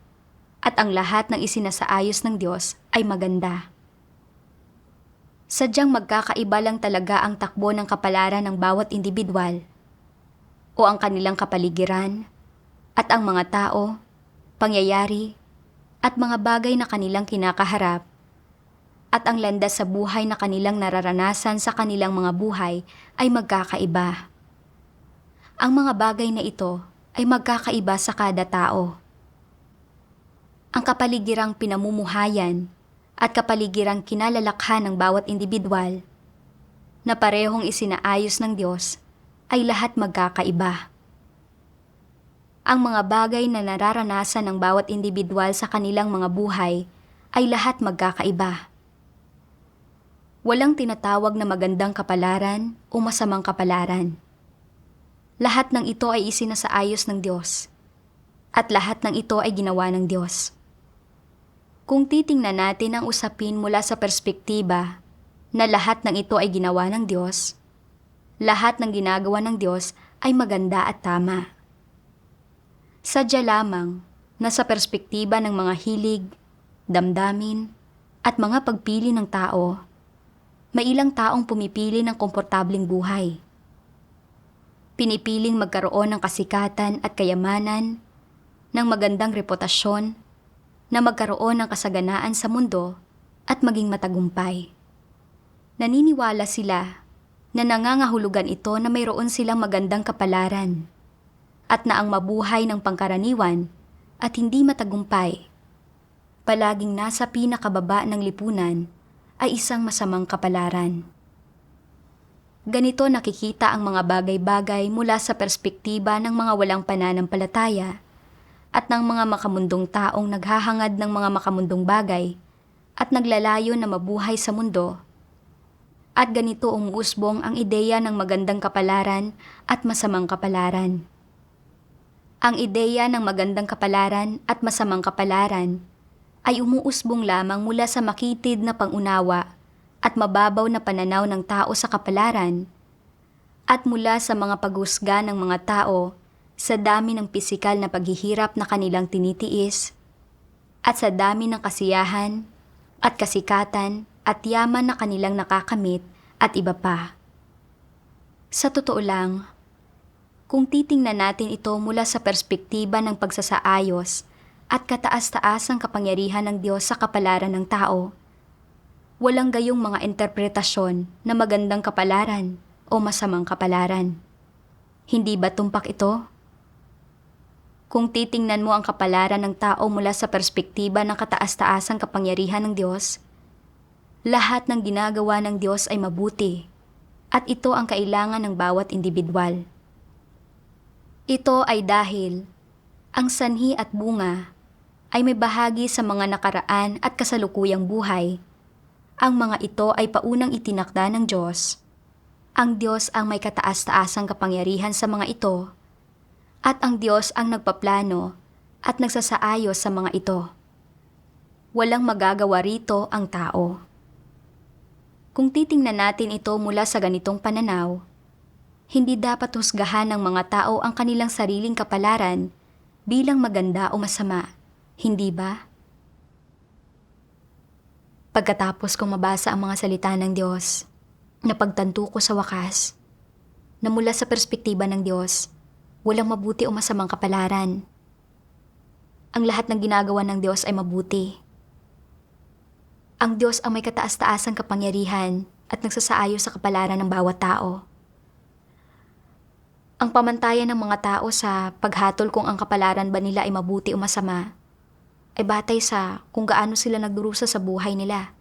at ang lahat ng isinasaayos ng Diyos ay maganda. Sadyang magkakaiba lang talaga ang takbo ng kapalaran ng bawat individual o ang kanilang kapaligiran at ang mga tao, pangyayari at mga bagay na kanilang kinakaharap at ang landas sa buhay na kanilang nararanasan sa kanilang mga buhay ay magkakaiba. Ang mga bagay na ito ay magkakaiba sa kada tao. Ang kapaligirang pinamumuhayan at kapaligirang kinalalakhan ng bawat individual na parehong isinaayos ng Diyos ay lahat magkakaiba. Ang mga bagay na nararanasan ng bawat individual sa kanilang mga buhay ay lahat magkakaiba. Walang tinatawag na magandang kapalaran o masamang kapalaran. Lahat ng ito ay isinasaayos ng Diyos at lahat ng ito ay ginawa ng Diyos. Kung titingnan natin ang usapin mula sa perspektiba na lahat ng ito ay ginawa ng Diyos, lahat ng ginagawa ng Diyos ay maganda at tama. Sadya lamang na sa perspektiba ng mga hilig, damdamin, at mga pagpili ng tao, may ilang taong pumipili ng komportabling buhay. Pinipiling magkaroon ng kasikatan at kayamanan, ng magandang reputasyon, na magkaroon ng kasaganaan sa mundo at maging matagumpay. Naniniwala sila na nangangahulugan ito na mayroon silang magandang kapalaran at na ang mabuhay ng pangkaraniwan at hindi matagumpay, palaging nasa pinakababa ng lipunan ay isang masamang kapalaran. Ganito nakikita ang mga bagay-bagay mula sa perspektiba ng mga walang pananampalataya at ng mga makamundong taong naghahangad ng mga makamundong bagay at naglalayo na mabuhay sa mundo. At ganito umuusbong ang ideya ng magandang kapalaran at masamang kapalaran. Ang ideya ng magandang kapalaran at masamang kapalaran ay umuusbong lamang mula sa makitid na pangunawa at mababaw na pananaw ng tao sa kapalaran at mula sa mga paghusga ng mga tao sa dami ng pisikal na paghihirap na kanilang tinitiis at sa dami ng kasiyahan at kasikatan at yaman na kanilang nakakamit at iba pa. Sa totoo lang, kung titingnan natin ito mula sa perspektiba ng pagsasaayos at kataas-taasang kapangyarihan ng Diyos sa kapalaran ng tao, walang gayong mga interpretasyon na magandang kapalaran o masamang kapalaran. Hindi ba tumpak ito? Kung titingnan mo ang kapalaran ng tao mula sa perspektiba ng kataas-taasang kapangyarihan ng Diyos, lahat ng ginagawa ng Diyos ay mabuti at ito ang kailangan ng bawat individual. Ito ay dahil ang sanhi at bunga ay may bahagi sa mga nakaraan at kasalukuyang buhay. Ang mga ito ay paunang itinakda ng Diyos. Ang Diyos ang may kataas-taasang kapangyarihan sa mga ito at ang Diyos ang nagpaplano at nagsasaayos sa mga ito. Walang magagawa rito ang tao. Kung titingnan natin ito mula sa ganitong pananaw, hindi dapat husgahan ng mga tao ang kanilang sariling kapalaran bilang maganda o masama, hindi ba? Pagkatapos kong mabasa ang mga salita ng Diyos, napagtanto ko sa wakas na mula sa perspektiba ng Diyos, walang mabuti o masamang kapalaran. Ang lahat ng ginagawa ng Diyos ay mabuti. Ang Diyos ang may kataas-taasang kapangyarihan at nagsasaayos sa kapalaran ng bawat tao. Ang pamantayan ng mga tao sa paghatol kung ang kapalaran ba nila ay mabuti o masama ay batay sa kung gaano sila nagdurusa sa buhay nila,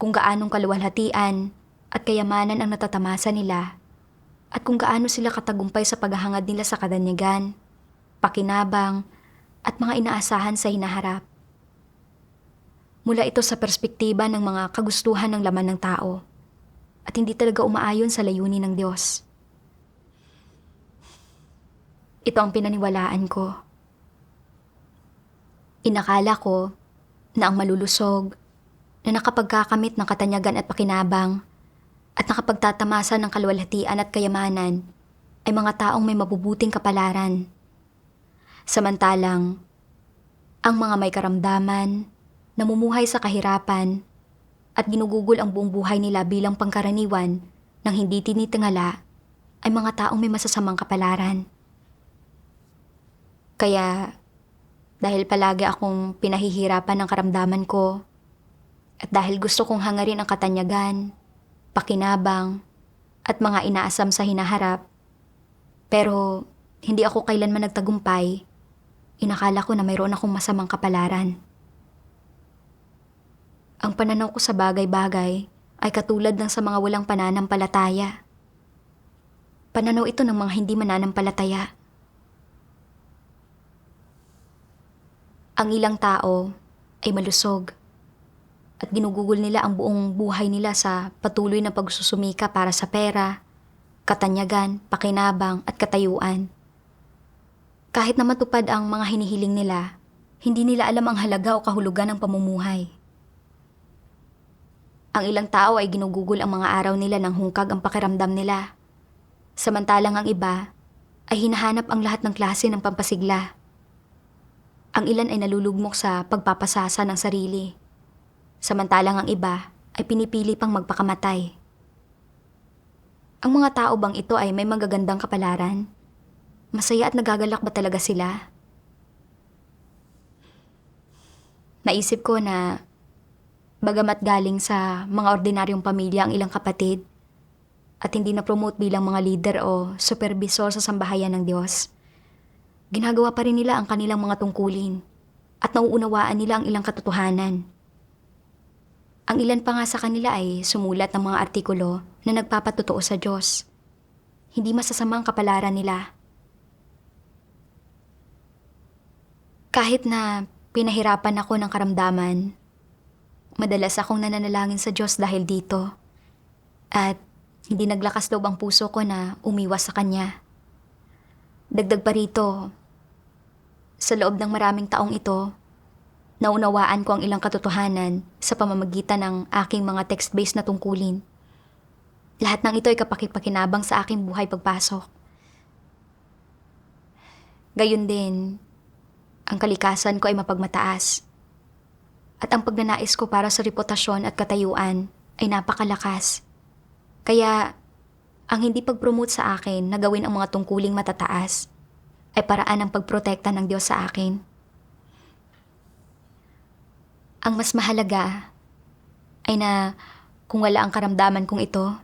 kung gaanong kaluwalhatian at kayamanan ang natatamasa nila, at kung gaano sila katagumpay sa paghahangad nila sa kadanyagan, pakinabang, at mga inaasahan sa hinaharap. Mula ito sa perspektiba ng mga kagustuhan ng laman ng tao at hindi talaga umaayon sa layunin ng Diyos. Ito ang pinaniwalaan ko. Inakala ko na ang malulusog, na nakapagkakamit ng katanyagan at pakinabang, at nakapagtatamasa ng kaluwalhatian at kayamanan ay mga taong may mabubuting kapalaran. Samantalang, ang mga may karamdaman, namumuhay sa kahirapan, at ginugugol ang buong buhay nila bilang pangkaraniwan nang hindi tinitingala ay mga taong may masasamang kapalaran. Kaya, dahil palagi akong pinahihirapan ng karamdaman ko, at dahil gusto kong hangarin ang katanyagan, pakinabang, at mga inaasam sa hinaharap, pero hindi ako kailanman nagtagumpay, inakala ko na mayroon akong masamang kapalaran. Ang pananaw ko sa bagay-bagay ay katulad ng sa mga walang pananampalataya. Pananaw ito ng mga hindi mananampalataya. Ang ilang tao ay malusog at ginugugol nila ang buong buhay nila sa patuloy na pagsusumika para sa pera, katanyagan, pakinabang at katayuan. Kahit na matupad ang mga hinihiling nila, hindi nila alam ang halaga o kahulugan ng pamumuhay. Ang ilang tao ay ginugugol ang mga araw nila ng hungkag ang pakiramdam nila. Samantalang ang iba ay hinahanap ang lahat ng klase ng pampasigla. Ang ilan ay nalulugmok sa pagpapasasa ng sarili. Samantalang ang iba ay pinipili pang magpakamatay. Ang mga tao bang ito ay may magagandang kapalaran? Masaya at nagagalak ba talaga sila? Naisip ko na bagamat galing sa mga ordinaryong pamilya ang ilang kapatid, at hindi na-promote bilang mga leader o supervisor sa sambahayan ng Diyos. Ginagawa pa rin nila ang kanilang mga tungkulin at nauunawaan nila ang ilang katotohanan. Ang ilan pa nga sa kanila ay sumulat ng mga artikulo na nagpapatotoo sa Diyos. Hindi masasamang kapalaran nila. Kahit na pinahirapan ako ng karamdaman, madalas akong nananalangin sa Diyos dahil dito. At hindi naglakas loob ang puso ko na umiwas sa Kanya. Dagdag pa rito, sa loob ng maraming taong ito, naunawaan ko ang ilang katotohanan sa pamamagitan ng aking mga text-based na tungkulin. Lahat ng ito ay kapakipakinabang sa aking buhay pagpasok. Gayon din, ang kalikasan ko ay mapagmataas. At ang pagnanais ko para sa reputasyon at katayuan ay napakalakas. Kaya, ang hindi pag-promote sa akin na gawin ang mga tungkuling matataas ay paraan ng pagprotekta ng Diyos sa akin. Ang mas mahalaga ay na kung wala ang karamdaman kong ito,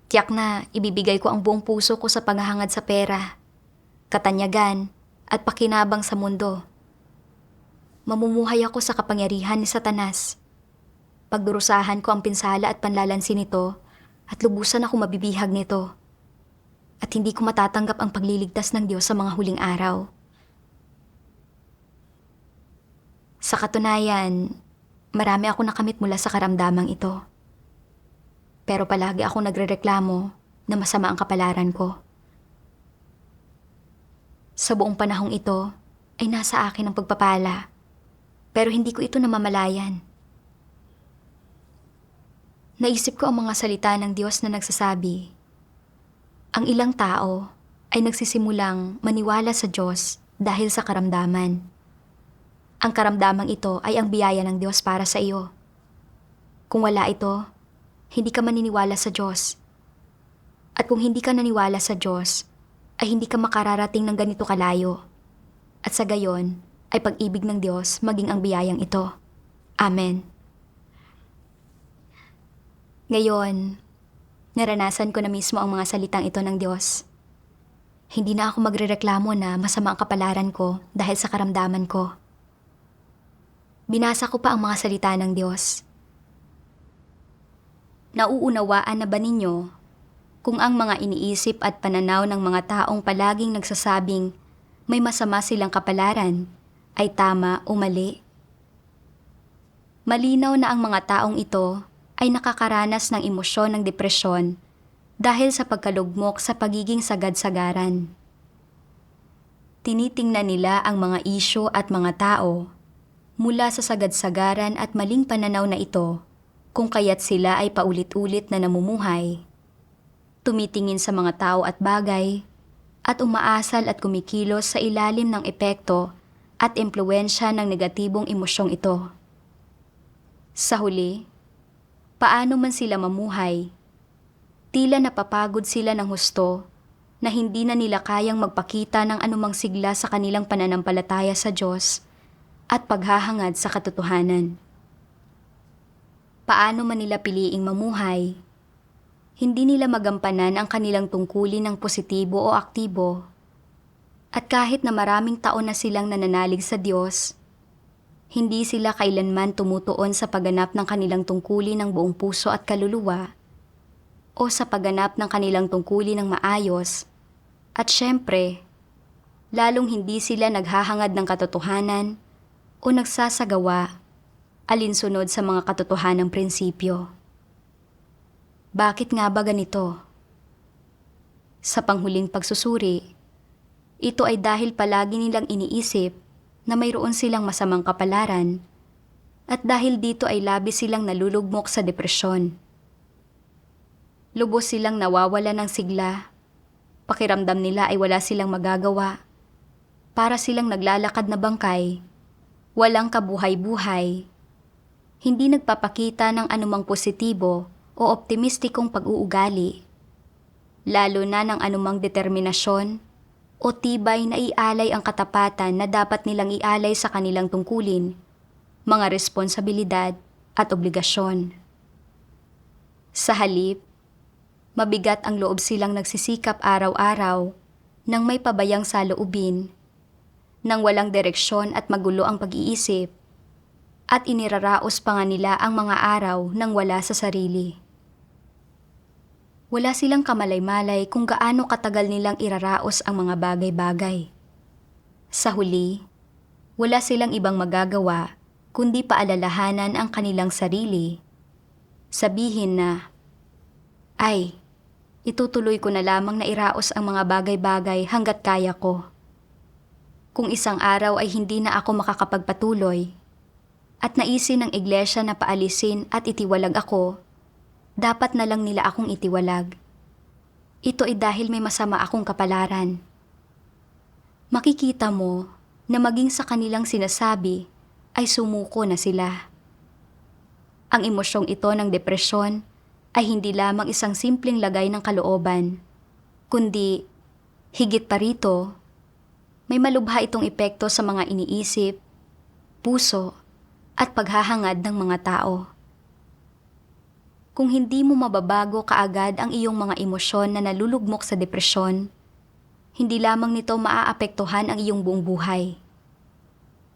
tiyak na ibibigay ko ang buong puso ko sa paghahangad sa pera, katanyagan at pakinabang sa mundo. Mamumuhay ako sa kapangyarihan ni Satanas. Pagdurusahan ko ang pinsala at panlalansin nito at lubusan ako mabibihag nito. At hindi ko matatanggap ang pagliligtas ng Diyos sa mga huling araw. Sa katunayan, marami ako nakamit mula sa karamdamang ito. Pero palagi ako nagrereklamo na masama ang kapalaran ko. Sa buong panahong ito ay nasa akin ang pagpapala, pero hindi ko ito namamalayan. Naisip ko ang mga salita ng Diyos na nagsasabi, ang ilang tao ay nagsisimulang maniwala sa Diyos dahil sa karamdaman. Ang karamdamang ito ay ang biyaya ng Diyos para sa iyo. Kung wala ito, hindi ka maniniwala sa Diyos. At kung hindi ka naniwala sa Diyos, ay hindi ka makararating ng ganito kalayo. At sa gayon, ay pag-ibig ng Diyos maging ang biyayang ito. Amen. Ngayon, naranasan ko na mismo ang mga salitang ito ng Diyos. Hindi na ako magrereklamo na masama ang kapalaran ko dahil sa karamdaman ko. Binasa ko pa ang mga salita ng Diyos. Nauunawaan na ba ninyo kung ang mga iniisip at pananaw ng mga taong palaging nagsasabing may masama silang kapalaran ay tama o mali? Malinaw na ang mga taong ito ay nakakaranas ng emosyon ng depresyon dahil sa pagkalugmok sa pagiging sagad-sagaran. Tinitingnan nila ang mga isyu at mga tao mula sa sagad-sagaran at maling pananaw na ito kung kaya't sila ay paulit-ulit na namumuhay. Tumitingin sa mga tao at bagay at umaasal at kumikilos sa ilalim ng epekto at impluwensya ng negatibong emosyong ito. Sa huli, paano man sila mamuhay, tila napapagod sila ng husto na hindi na nila kayang magpakita ng anumang sigla sa kanilang pananampalataya sa Diyos at paghahangad sa katotohanan. Paano man nila piliing mamuhay, hindi nila magampanan ang kanilang tungkulin ng positibo o aktibo. At kahit na maraming taon na silang nananalig sa Diyos, hindi sila kailanman tumutuon sa pagganap ng kanilang tungkulin ng buong puso at kaluluwa o sa pagganap ng kanilang tungkulin ng maayos. At syempre, lalong hindi sila naghahangad ng katotohanan o nagsasagawa alinsunod sa mga katotohanang prinsipyo. Bakit nga ba ganito? Sa panghuling pagsusuri, ito ay dahil palagi nilang iniisip na mayroon silang masamang kapalaran at dahil dito ay labis silang nalulugmok sa depresyon. Lubos silang nawawala ng sigla, pakiramdam nila ay wala silang magagawa, para silang naglalakad na bangkay, walang kabuhay-buhay, hindi nagpapakita ng anumang positibo o optimistikong pag-uugali, lalo na ng anumang determinasyon o tibay na ialay ang katapatan na dapat nilang ialay sa kanilang tungkulin, mga responsibilidad at obligasyon. Sa halip, Mabigat ang loob silang nagsisikap araw-araw nang may pabayang saloobin, nang walang direksyon at magulo ang pag-iisip, at iniraraos pa nga nila ang mga araw nang wala sa sarili. Wala silang kamalay-malay kung gaano katagal nilang iraraos ang mga bagay-bagay. Sa huli, wala silang ibang magagawa kundi paalalahanan ang kanilang sarili. Sabihin na, ay, itutuloy ko na lamang na iraos ang mga bagay-bagay hanggat kaya ko. Kung isang araw ay hindi na ako makakapagpatuloy at naisin ng iglesia na paalisin at itiwalag ako, dapat na lang nila akong itiwalag. Ito ay dahil may masama akong kapalaran. Makikita mo na maging sa kanilang sinasabi ay sumuko na sila. Ang emosyong ito ng depresyon ay hindi lamang isang simpleng lagay ng kalooban, kundi higit pa rito, may malubha itong epekto sa mga iniisip, puso at paghahangad ng mga tao. Kung hindi mo mababago kaagad ang iyong mga emosyon na nalulugmok sa depresyon, hindi lamang nito maaapektuhan ang iyong buong buhay.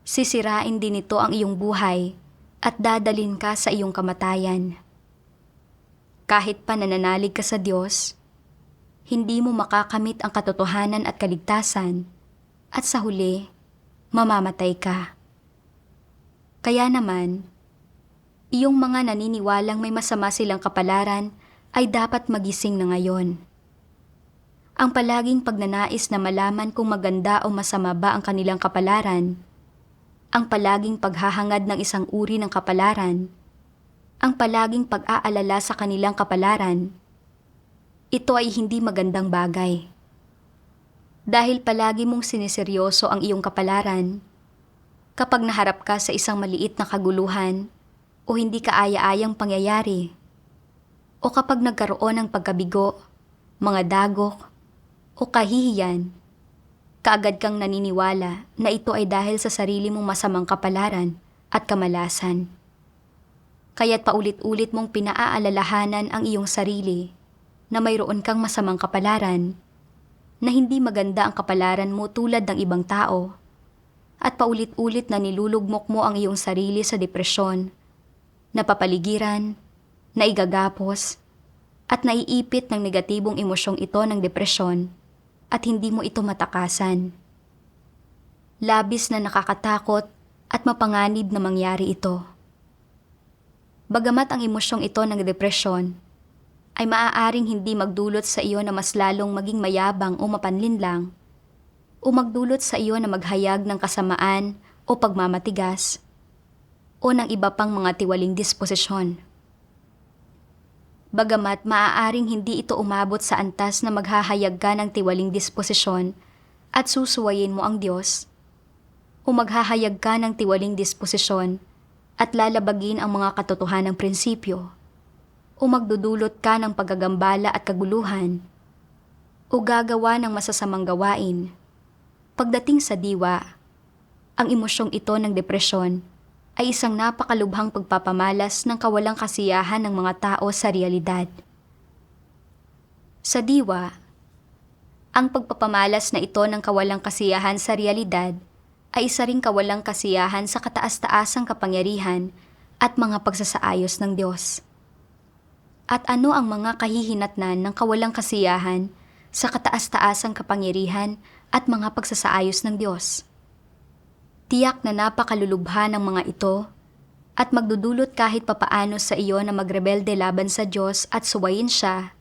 Sisirain din nito ang iyong buhay at dadalhin ka sa iyong kamatayan. Kahit pa nananalig ka sa Diyos, hindi mo makakamit ang katotohanan at kaligtasan at sa huli, mamamatay ka. Kaya naman, iyong mga naniniwalang may masama silang kapalaran ay dapat magising na ngayon. Ang palaging pagnanais na malaman kung maganda o masama ba ang kanilang kapalaran, ang palaging paghahangad ng isang uri ng kapalaran, ang palaging pag-aalala sa kanilang kapalaran, ito ay hindi magandang bagay. Dahil palagi mong siniseryoso ang iyong kapalaran, kapag naharap ka sa isang maliit na kaguluhan o hindi kaaya-ayang pangyayari, o kapag nagkaroon ng pagkabigo, mga dagok, o kahihiyan, kaagad kang naniniwala na ito ay dahil sa sarili mong masamang kapalaran at kamalasan. Kaya't paulit-ulit mong pinaaalalahanan ang iyong sarili na mayroon kang masamang kapalaran, na hindi maganda ang kapalaran mo tulad ng ibang tao, at paulit-ulit na nilulugmok mo ang iyong sarili sa depresyon, napapaligiran, naigagapos, at naiipit ng negatibong emosyong ito ng depresyon at hindi mo ito matakasan. Labis na nakakatakot at mapanganib na mangyari ito. Bagamat ang emosyong ito ng depresyon ay maaaring hindi magdulot sa iyo na mas lalong maging mayabang o mapanlinlang, o magdulot sa iyo na maghayag ng kasamaan o pagmamatigas, o ng iba pang mga tiwaling disposisyon. Bagamat maaaring hindi ito umabot sa antas na maghahayag ka ng tiwaling disposisyon at susuwayin mo ang Diyos, o maghahayag ka ng tiwaling disposisyon at lalabagin ang mga katotohanang prinsipyo, o magdudulot ka ng paggagambala at kaguluhan, o gagawa ng masasamang gawain. Pagdating sa diwa, ang emosyong ito ng depresyon ay isang napakalubhang pagpapamalas ng kawalang kasiyahan ng mga tao sa realidad. Sa diwa, ang pagpapamalas na ito ng kawalang kasiyahan sa realidad ay isa ring kawalang kasiyahan sa kataas-taasang kapangyarihan at mga pagsasaayos ng Diyos. At ano ang mga kahihinatnan ng kawalang kasiyahan sa kataas-taasang kapangyarihan at mga pagsasaayos ng Diyos? Tiyak na napakalulubha ng mga ito at magdudulot kahit papaano sa iyo na magrebelde laban sa Diyos at suwayin siya.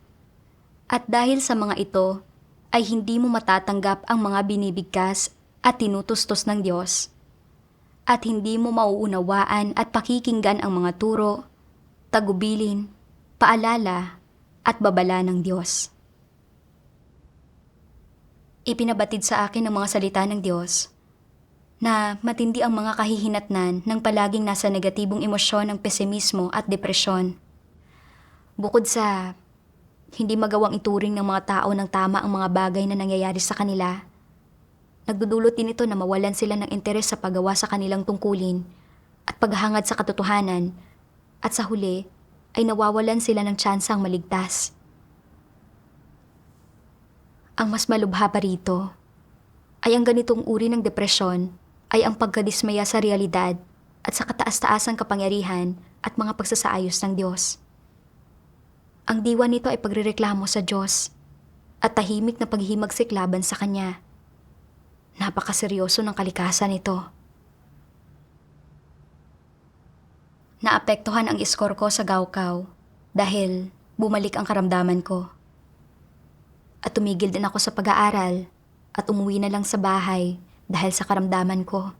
At dahil sa mga ito, ay hindi mo matatanggap ang mga binibigkas at tinutustos ng Diyos. At hindi mo mauunawaan at pakikinggan ang mga turo, tagubilin, paalala at babala ng Diyos. Ipinabatid sa akin ng mga salita ng Diyos na matindi ang mga kahihinatnan ng palaging nasa negatibong emosyon ng pesimismo at depresyon. Bukod sa hindi magawang ituring ng mga tao ng tama ang mga bagay na nangyayari sa kanila, nagdudulot din ito na mawalan sila ng interes sa paggawa sa kanilang tungkulin at paghahangad sa katotohanan, at sa huli ay nawawalan sila ng tsansang maligtas. Ang mas malubha pa rito ay ang ganitong uri ng depresyon ay ang pagkadismaya sa realidad at sa kataas-taasang kapangyarihan at mga pagsasaayos ng Diyos. Ang diwa nito ay pagrereklamo sa Diyos at tahimik na paghihimagsik laban sa Kanya. Napakaseryoso ng kalikasan nito. Naapektuhan ang iskor ko sa Gaokao dahil bumalik ang karamdaman ko. At tumigil din ako sa pag-aaral at umuwi na lang sa bahay dahil sa karamdaman ko.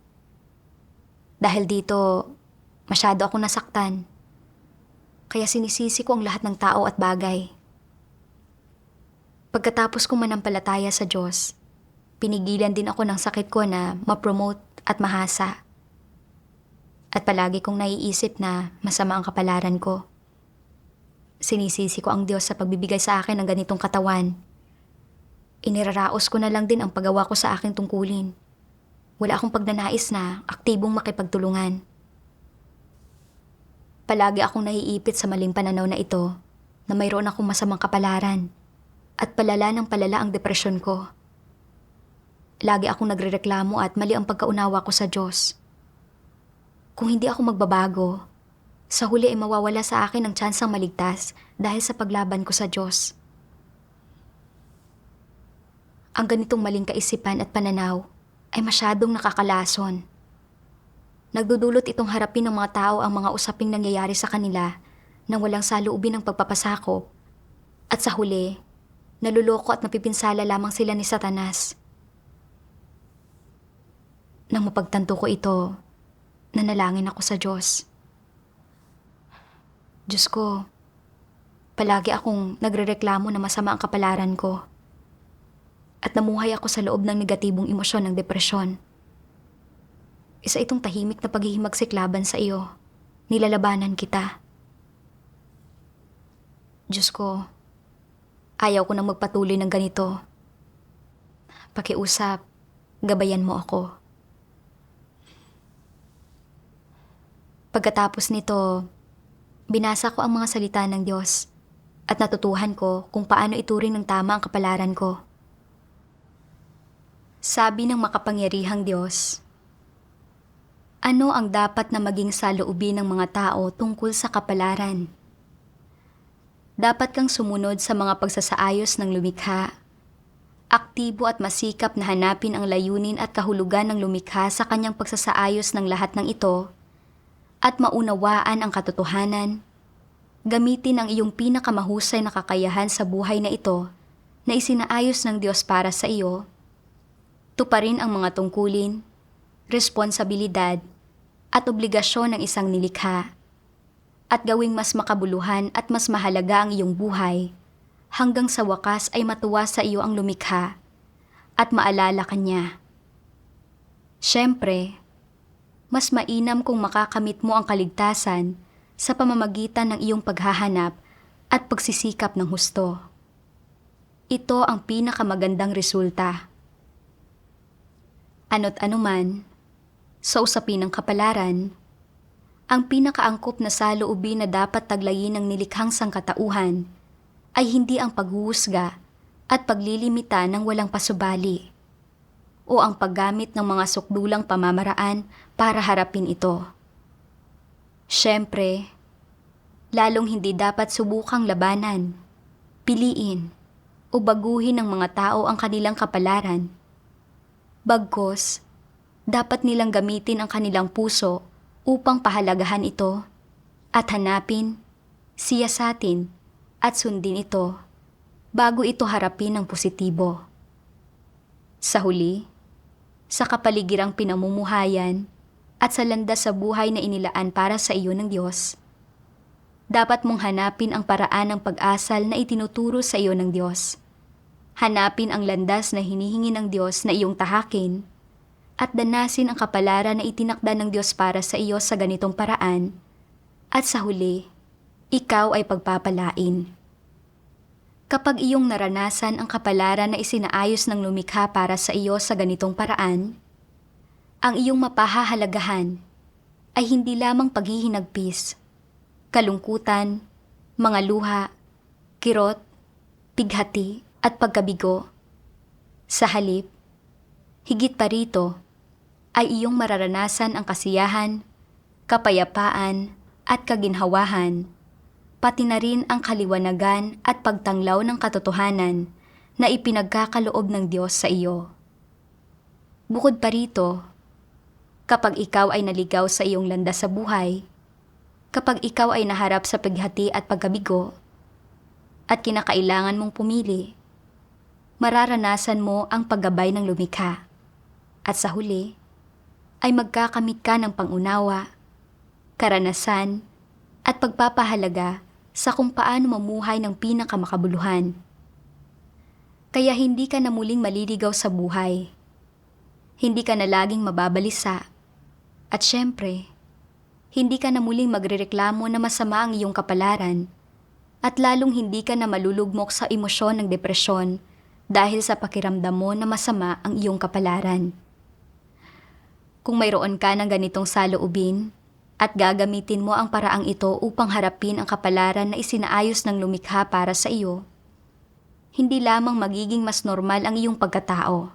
Dahil dito, masyado ako nasaktan. Kaya sinisisi ko ang lahat ng tao at bagay. Pagkatapos kong manampalataya sa Diyos, pinigilan din ako ng sakit ko na ma-promote at mahasa. At palagi kong naiisip na masama ang kapalaran ko. Sinisisi ko ang Diyos sa pagbibigay sa akin ng ganitong katawan. Iniraraos ko na lang din ang paggawa ko sa aking tungkulin. Wala akong pagnanais na aktibong makipagtulungan. Palagi akong naiipit sa maling pananaw na ito na mayroon akong masamang kapalaran at palala ng palala ang depresyon ko. Lagi akong nagrereklamo at mali ang pagkaunawa ko sa Diyos. Kung hindi ako magbabago, sa huli ay mawawala sa akin ang tsansang maligtas dahil sa paglaban ko sa Diyos. Ang ganitong maling kaisipan at pananaw ay masyadong nakakalason. Nagdudulot itong harapin ng mga tao ang mga usaping nangyayari sa kanila nang walang saloobin ng pagpapasakop. At sa huli, naluloko at napipinsala lamang sila ni Satanas. Nang mapagtanto ko ito, nanalangin ako sa Diyos. Diyos ko, palagi akong nagrereklamo na masama ang kapalaran ko. At namuhay ako sa loob ng negatibong emosyon ng depresyon. Isa itong tahimik na paghihimagsik laban sa iyo. Nilalabanan kita. Diyos ko, ayaw ko nang magpatuloy ng ganito. Pakiusap, gabayan mo ako. Pagkatapos nito, binasa ko ang mga salita ng Diyos at natutuhan ko kung paano ituring ng tama ang kapalaran ko. Sabi ng makapangyarihang Diyos, ano ang dapat na maging saloobin ng mga tao tungkol sa kapalaran? Dapat kang sumunod sa mga pagsasaayos ng lumikha. Aktibo at masikap na hanapin ang layunin at kahulugan ng lumikha sa kanyang pagsasaayos ng lahat ng ito at maunawaan ang katotohanan. Gamitin ang iyong pinakamahusay na kakayahan sa buhay na ito na isinaayos ng Diyos para sa iyo. Tuparin ang mga tungkulin, responsibilidad at obligasyon ng isang nilikha at gawing mas makabuluhan at mas mahalaga ang iyong buhay hanggang sa wakas ay matuwa sa iyo ang lumikha at maalala ka niya. Siyempre, mas mainam kung makakamit mo ang kaligtasan sa pamamagitan ng iyong paghahanap at pagsisikap ng husto. Ito ang pinakamagandang resulta. Ano't anuman, sa usapin ng kapalaran, ang pinakaangkop na saloobin na dapat taglayin ng nilikhang sangkatauhan ay hindi ang paghuhusga at paglilimita ng walang pasubali o ang paggamit ng mga sukdulang pamamaraan para harapin ito. Siyempre, lalong hindi dapat subukang labanan, piliin o baguhin ng mga tao ang kanilang kapalaran. Bagkus, dapat nilang gamitin ang kanilang puso upang pahalagahan ito at hanapin, siyasatin at sundin ito bago ito harapin ng positibo. Sa huli, sa kapaligirang pinamumuhayan at sa landas sa buhay na inilaan para sa iyo ng Diyos, dapat mong hanapin ang paraan ng pag-asal na itinuturo sa iyo ng Diyos. Hanapin ang landas na hinihingi ng Diyos na iyong tahakin at danasin ang kapalaran na itinakda ng Diyos para sa iyo sa ganitong paraan. At sa huli, ikaw ay pagpapalain. Kapag iyong naranasan ang kapalaran na isinaayos ng lumikha para sa iyo sa ganitong paraan, ang iyong mapahahalagahan ay hindi lamang paghihinagpis, kalungkutan, mga luha, kirot, pighati at pagkabigo, Sa halip, higit pa rito, ay iyong mararanasan ang kasiyahan, kapayapaan at kaginhawahan, pati na rin ang kaliwanagan at pagtanglaw ng katotohanan na ipinagkakaloob ng Diyos sa iyo. Bukod pa rito, kapag ikaw ay naligaw sa iyong landas sa buhay, kapag ikaw ay naharap sa paghati at pagkabigo, at kinakailangan mong pumili, mararanasan mo ang paggabay ng lumikha. At sa huli, ay magkakamit ka ng pangunawa, karanasan, at pagpapahalaga sa kung paano mamuhay ng pinakamakabuluhan. Kaya hindi ka na muling maliligaw sa buhay. Hindi ka na laging mababalisa. At syempre, hindi ka na muling magrereklamo na masama ang iyong kapalaran at lalong hindi ka na malulugmok sa emosyon ng depresyon dahil sa pakiramdam mo na masama ang iyong kapalaran. Kung mayroon ka ng ganitong saloobin at gagamitin mo ang paraang ito upang harapin ang kapalaran na isinaayos ng lumikha para sa iyo, hindi lamang magiging mas normal ang iyong pagkatao.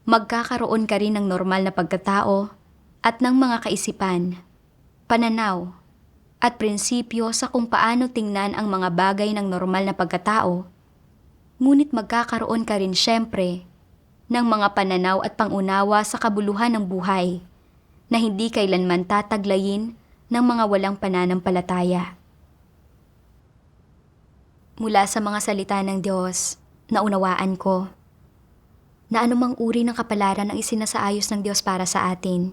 Magkakaroon ka rin ng normal na pagkatao at ng mga kaisipan, pananaw, at prinsipyo sa kung paano tingnan ang mga bagay ng normal na pagkatao, ngunit magkakaroon ka rin syempre ng mga pananaw at pangunawa sa kabuluhan ng buhay na hindi kailanman tataglayin ng mga walang pananampalataya. Mula sa mga salita ng Diyos, naunawaan ko na anumang uri ng kapalaran ang isinasaayos ng Diyos para sa atin,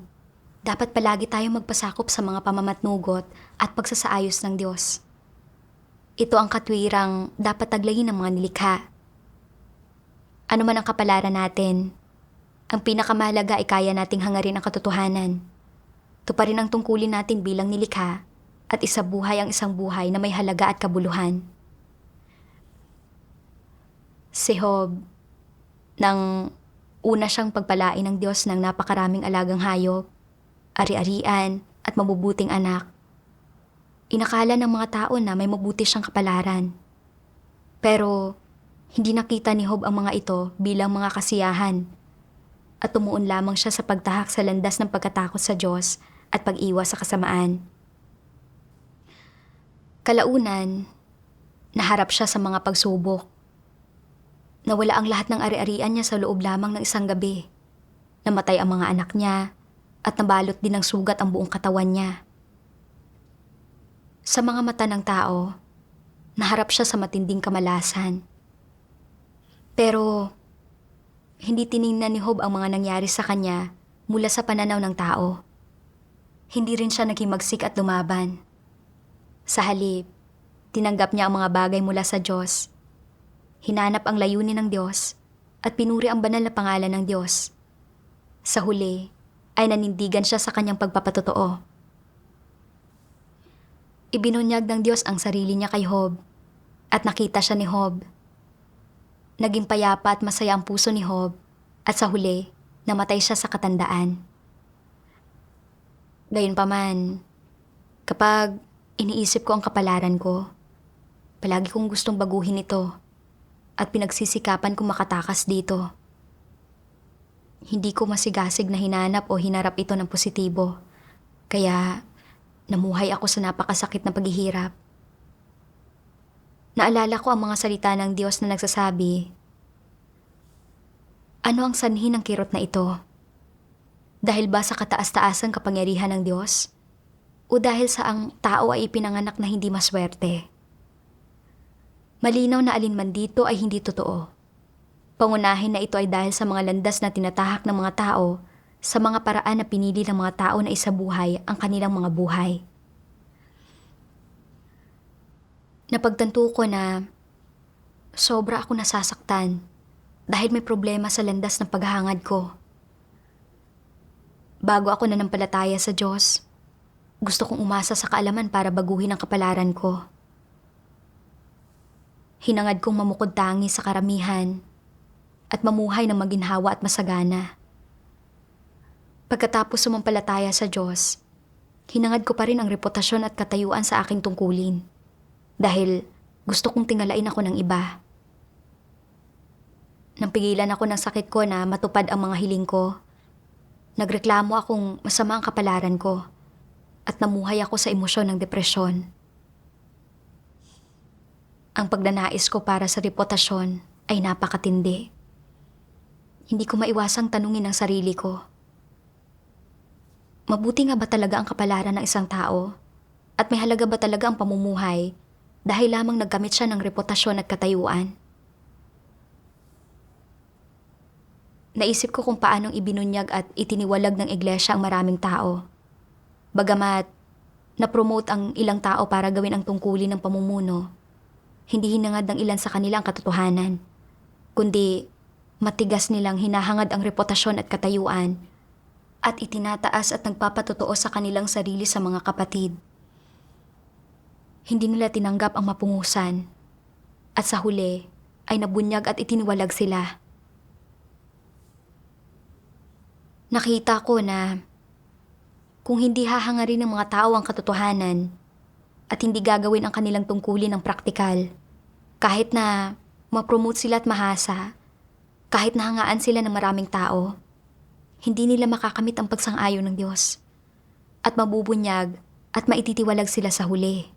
dapat palagi tayong magpasakop sa mga pamamatnugot at pagsasaayos ng Diyos. Ito ang katwirang dapat taglayin ng mga nilikha. Ano man ang kapalaran natin, ang pinakamahalaga ay kaya nating hangarin ang katotohanan. Tuparin ang tungkulin natin bilang nilikha at isabuhay ang isang buhay na may halaga at kabuluhan. Si Job, nang una siyang pagpalain ng Diyos ng napakaraming alagang hayop, ari-arian at mabubuting anak, inakala ng mga tao na may mabuti siyang kapalaran. Pero hindi nakita ni Job ang mga ito bilang mga kasiyahan at tumuon lamang siya sa pagtahak sa landas ng pagkatakot sa Diyos at pag-iwas sa kasamaan. Kalaunan, naharap siya sa mga pagsubok. Nawala ang lahat ng ari-arian niya sa loob lamang ng isang gabi. Namatay ang mga anak niya at nabalot din ng sugat ang buong katawan niya. Sa mga mata ng tao, naharap siya sa matinding kamalasan. Pero hindi tiningnan ni Job ang mga nangyari sa kanya mula sa pananaw ng tao. Hindi rin siya naghimagsik at lumaban. Sa halip, tinanggap niya ang mga bagay mula sa Diyos. Hinanap ang layunin ng Diyos at pinuri ang banal na pangalan ng Diyos. Sa huli, ay nanindigan siya sa kanyang pagpapatotoo. Ibinunyag ng Diyos ang sarili niya kay Job at nakita siya ni Job. Naging payapa at masaya ang puso ni Job at sa huli, namatay siya sa katandaan. Gayunpaman, kapag iniisip ko ang kapalaran ko, palagi kong gustong baguhin ito at pinagsisikapan kong makatakas dito. Hindi ko masigasig na hinanap o hinarap ito ng positibo, kaya namuhay ako sa napakasakit na paghihirap. Naalala ko ang mga salita ng Diyos na nagsasabi, ano ang sanhi ng kirot na ito? Dahil ba sa kataas-taasang kapangyarihan ng Diyos? O dahil sa ang tao ay ipinanganak na hindi maswerte? Malinaw na alinman dito ay hindi totoo. Pangunahin na ito ay dahil sa mga landas na tinatahak ng mga tao sa mga paraan na pinili ng mga tao na isabuhay ang kanilang mga buhay. Napagtanto ko na sobra ako nasasaktan dahil may problema sa landas ng paghahangad ko. Bago ako nanampalataya sa Diyos, gusto kong umasa sa kaalaman para baguhin ang kapalaran ko. Hinangad kong mamukod tangi sa karamihan at mamuhay ng maginhawa at masagana. Pagkatapos sumampalataya sa Diyos, hinangad ko pa rin ang reputasyon at katayuan sa aking tungkulin dahil gusto kong tingalain ako ng iba. Nang pigilan ako ng sakit ko na matupad ang mga hiling ko, nagreklamo akong masama ang kapalaran ko at namuhay ako sa emosyon ng depresyon. Ang pagnanais ko para sa reputasyon ay napakatindi. Hindi ko maiwasang tanungin ang sarili ko. Mabuti nga ba talaga ang kapalaran ng isang tao? At may halaga ba talaga ang pamumuhay dahil lamang nagkamit siya ng reputasyon at katayuan? Naisip ko kung paanong ibinunyag at itiniwalag ng iglesia ang maraming tao. Bagamat na-promote ang ilang tao para gawin ang tungkulin ng pamumuno, hindi hinangad ng ilan sa kanila ang katotohanan, kundi matigas nilang hinahangad ang reputasyon at katayuan at itinataas at nagpapatotoo sa kanilang sarili sa mga kapatid. Hindi nila tinanggap ang mapungusan at sa huli ay nabunyag at itiniwalag sila. Nakita ko na kung hindi hahangarin ng mga tao ang katotohanan at hindi gagawin ang kanilang tungkulin ng praktikal, kahit na ma-promote sila at mahasa, kahit na hangaan sila ng maraming tao, hindi nila makakamit ang pagsang-ayon ng Diyos at mabubunyag at maititiwalag sila sa huli.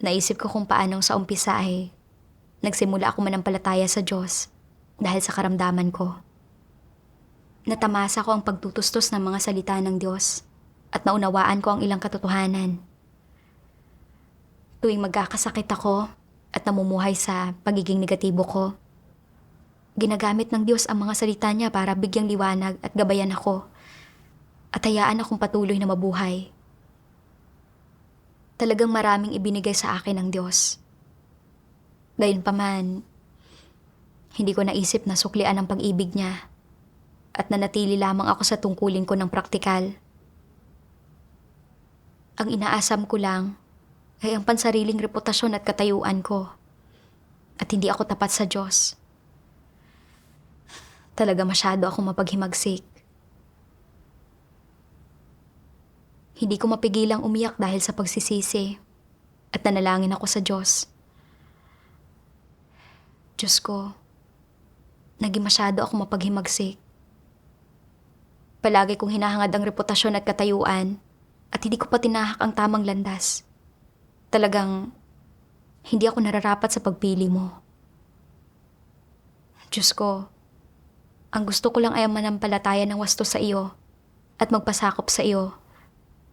Naisip ko kung paanong sa umpisa ay nagsimula ako manampalataya sa Diyos dahil sa karamdaman ko. Natamasa ko ang pagtutustos ng mga salita ng Diyos at naunawaan ko ang ilang katotohanan. Tuwing magkakasakit ako at namumuhay sa pagiging negatibo ko, ginagamit ng Diyos ang mga salita niya para bigyang liwanag at gabayan ako at hayaan akong patuloy na mabuhay. Talagang maraming ibinigay sa akin ng Diyos. Gayunpaman, hindi ko naisip na suklian ang pag-ibig niya at nanatili lamang ako sa tungkulin ko ng praktikal. Ang inaasam ko lang ay ang pansariling reputasyon at katayuan ko at hindi ako tapat sa Diyos. Talaga masyado akong mapaghimagsik. Hindi ko mapigilang umiyak dahil sa pagsisisi at nanalangin ako sa Diyos. Diyos ko, naging masyado akong mapaghimagsik. Palagi kong hinahangad ang reputasyon at katayuan at hindi ko pa tinahak ang tamang landas. Talagang hindi ako nararapat sa pagpili mo. Diyos ko, ang gusto ko lang ay manampalataya ng wasto sa iyo at magpasakop sa iyo.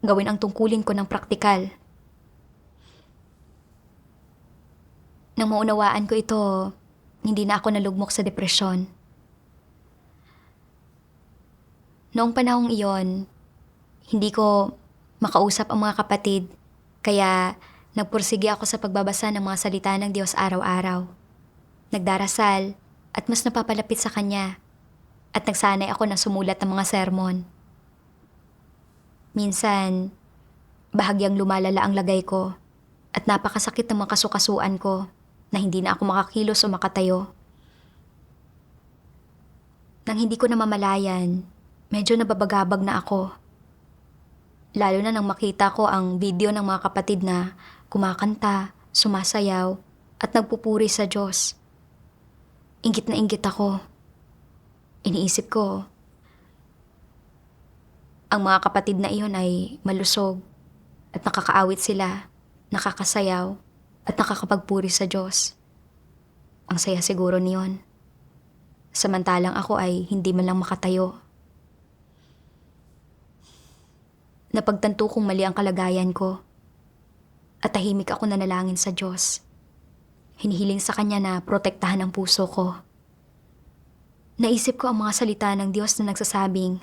Gawin ang tungkulin ko ng praktikal. Nang maunawaan ko ito, hindi na ako nalugmok sa depresyon. Noong panahong iyon, hindi ko makausap ang mga kapatid, kaya nagpursige ako sa pagbabasa ng mga salita ng Diyos araw-araw. Nagdarasal at mas napapalapit sa Kanya at nagsanay ako na sumulat ng mga sermon. Minsan, bahagyang lumalala ang lagay ko at napakasakit ng mga kasukasuan ko na hindi na ako makakilos o makatayo. Nang hindi ko namamalayan, medyo nababagabag na ako. Lalo na nang makita ko ang video ng mga kapatid na kumakanta, sumasayaw at nagpupuri sa Diyos. Inggit na inggit ako. Iniisip ko, ang mga kapatid na iyon ay malusog at nakakaawit sila, nakakasayaw at nakakapagpuri sa Diyos. Ang saya siguro niyon. Samantalang ako ay hindi man lang makatayo. Napagtanto kong mali ang kalagayan ko at tahimik ako nanalangin sa Diyos. Hinihiling sa Kanya na protektahan ang puso ko. Naisip ko ang mga salita ng Diyos na nagsasabing,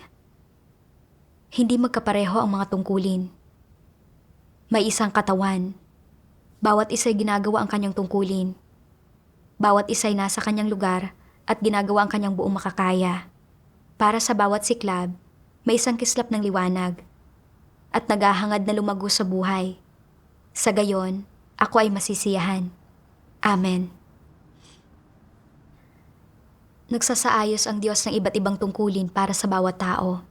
hindi magkapareho ang mga tungkulin. May isang katawan. Bawat isa'y ginagawa ang kanyang tungkulin. Bawat isa'y nasa kanyang lugar at ginagawa ang kanyang buong makakaya. Para sa bawat siklab, may isang kislap ng liwanag at naghahangad na lumago sa buhay. Sa gayon, ako ay masisiyahan. Amen. Nagsasaayos ang Diyos ng iba't ibang tungkulin para sa bawat tao.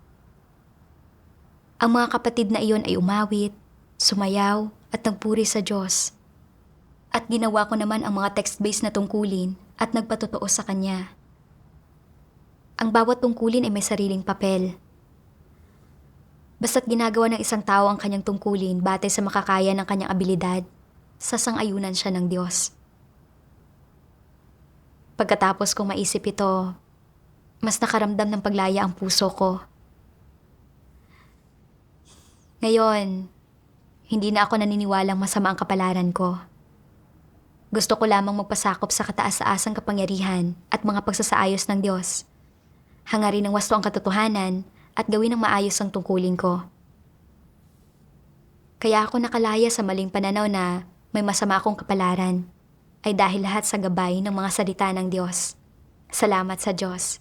Ang mga kapatid na iyon ay umawit, sumayaw at nagpuri sa Diyos. At ginawa ko naman ang mga text-based na tungkulin at nagpatotoo sa kanya. Ang bawat tungkulin ay may sariling papel. Basta't ginagawa ng isang tao ang kanyang tungkulin batay sa makakaya ng kanyang abilidad, sasang-ayunan siya ng Diyos. Pagkatapos kong maisip ito, mas nakaramdam ng paglaya ang puso ko. Ngayon, hindi na ako naniniwalang masama ang kapalaran ko. Gusto ko lamang magpasakop sa kataas-taasang kapangyarihan at mga pagsasaayos ng Diyos. Hangarin ng wasto ang katotohanan at gawin ng maayos ang tungkulin ko. Kaya ako nakalaya sa maling pananaw na may masama akong kapalaran ay dahil lahat sa gabay ng mga salita ng Diyos. Salamat sa Diyos.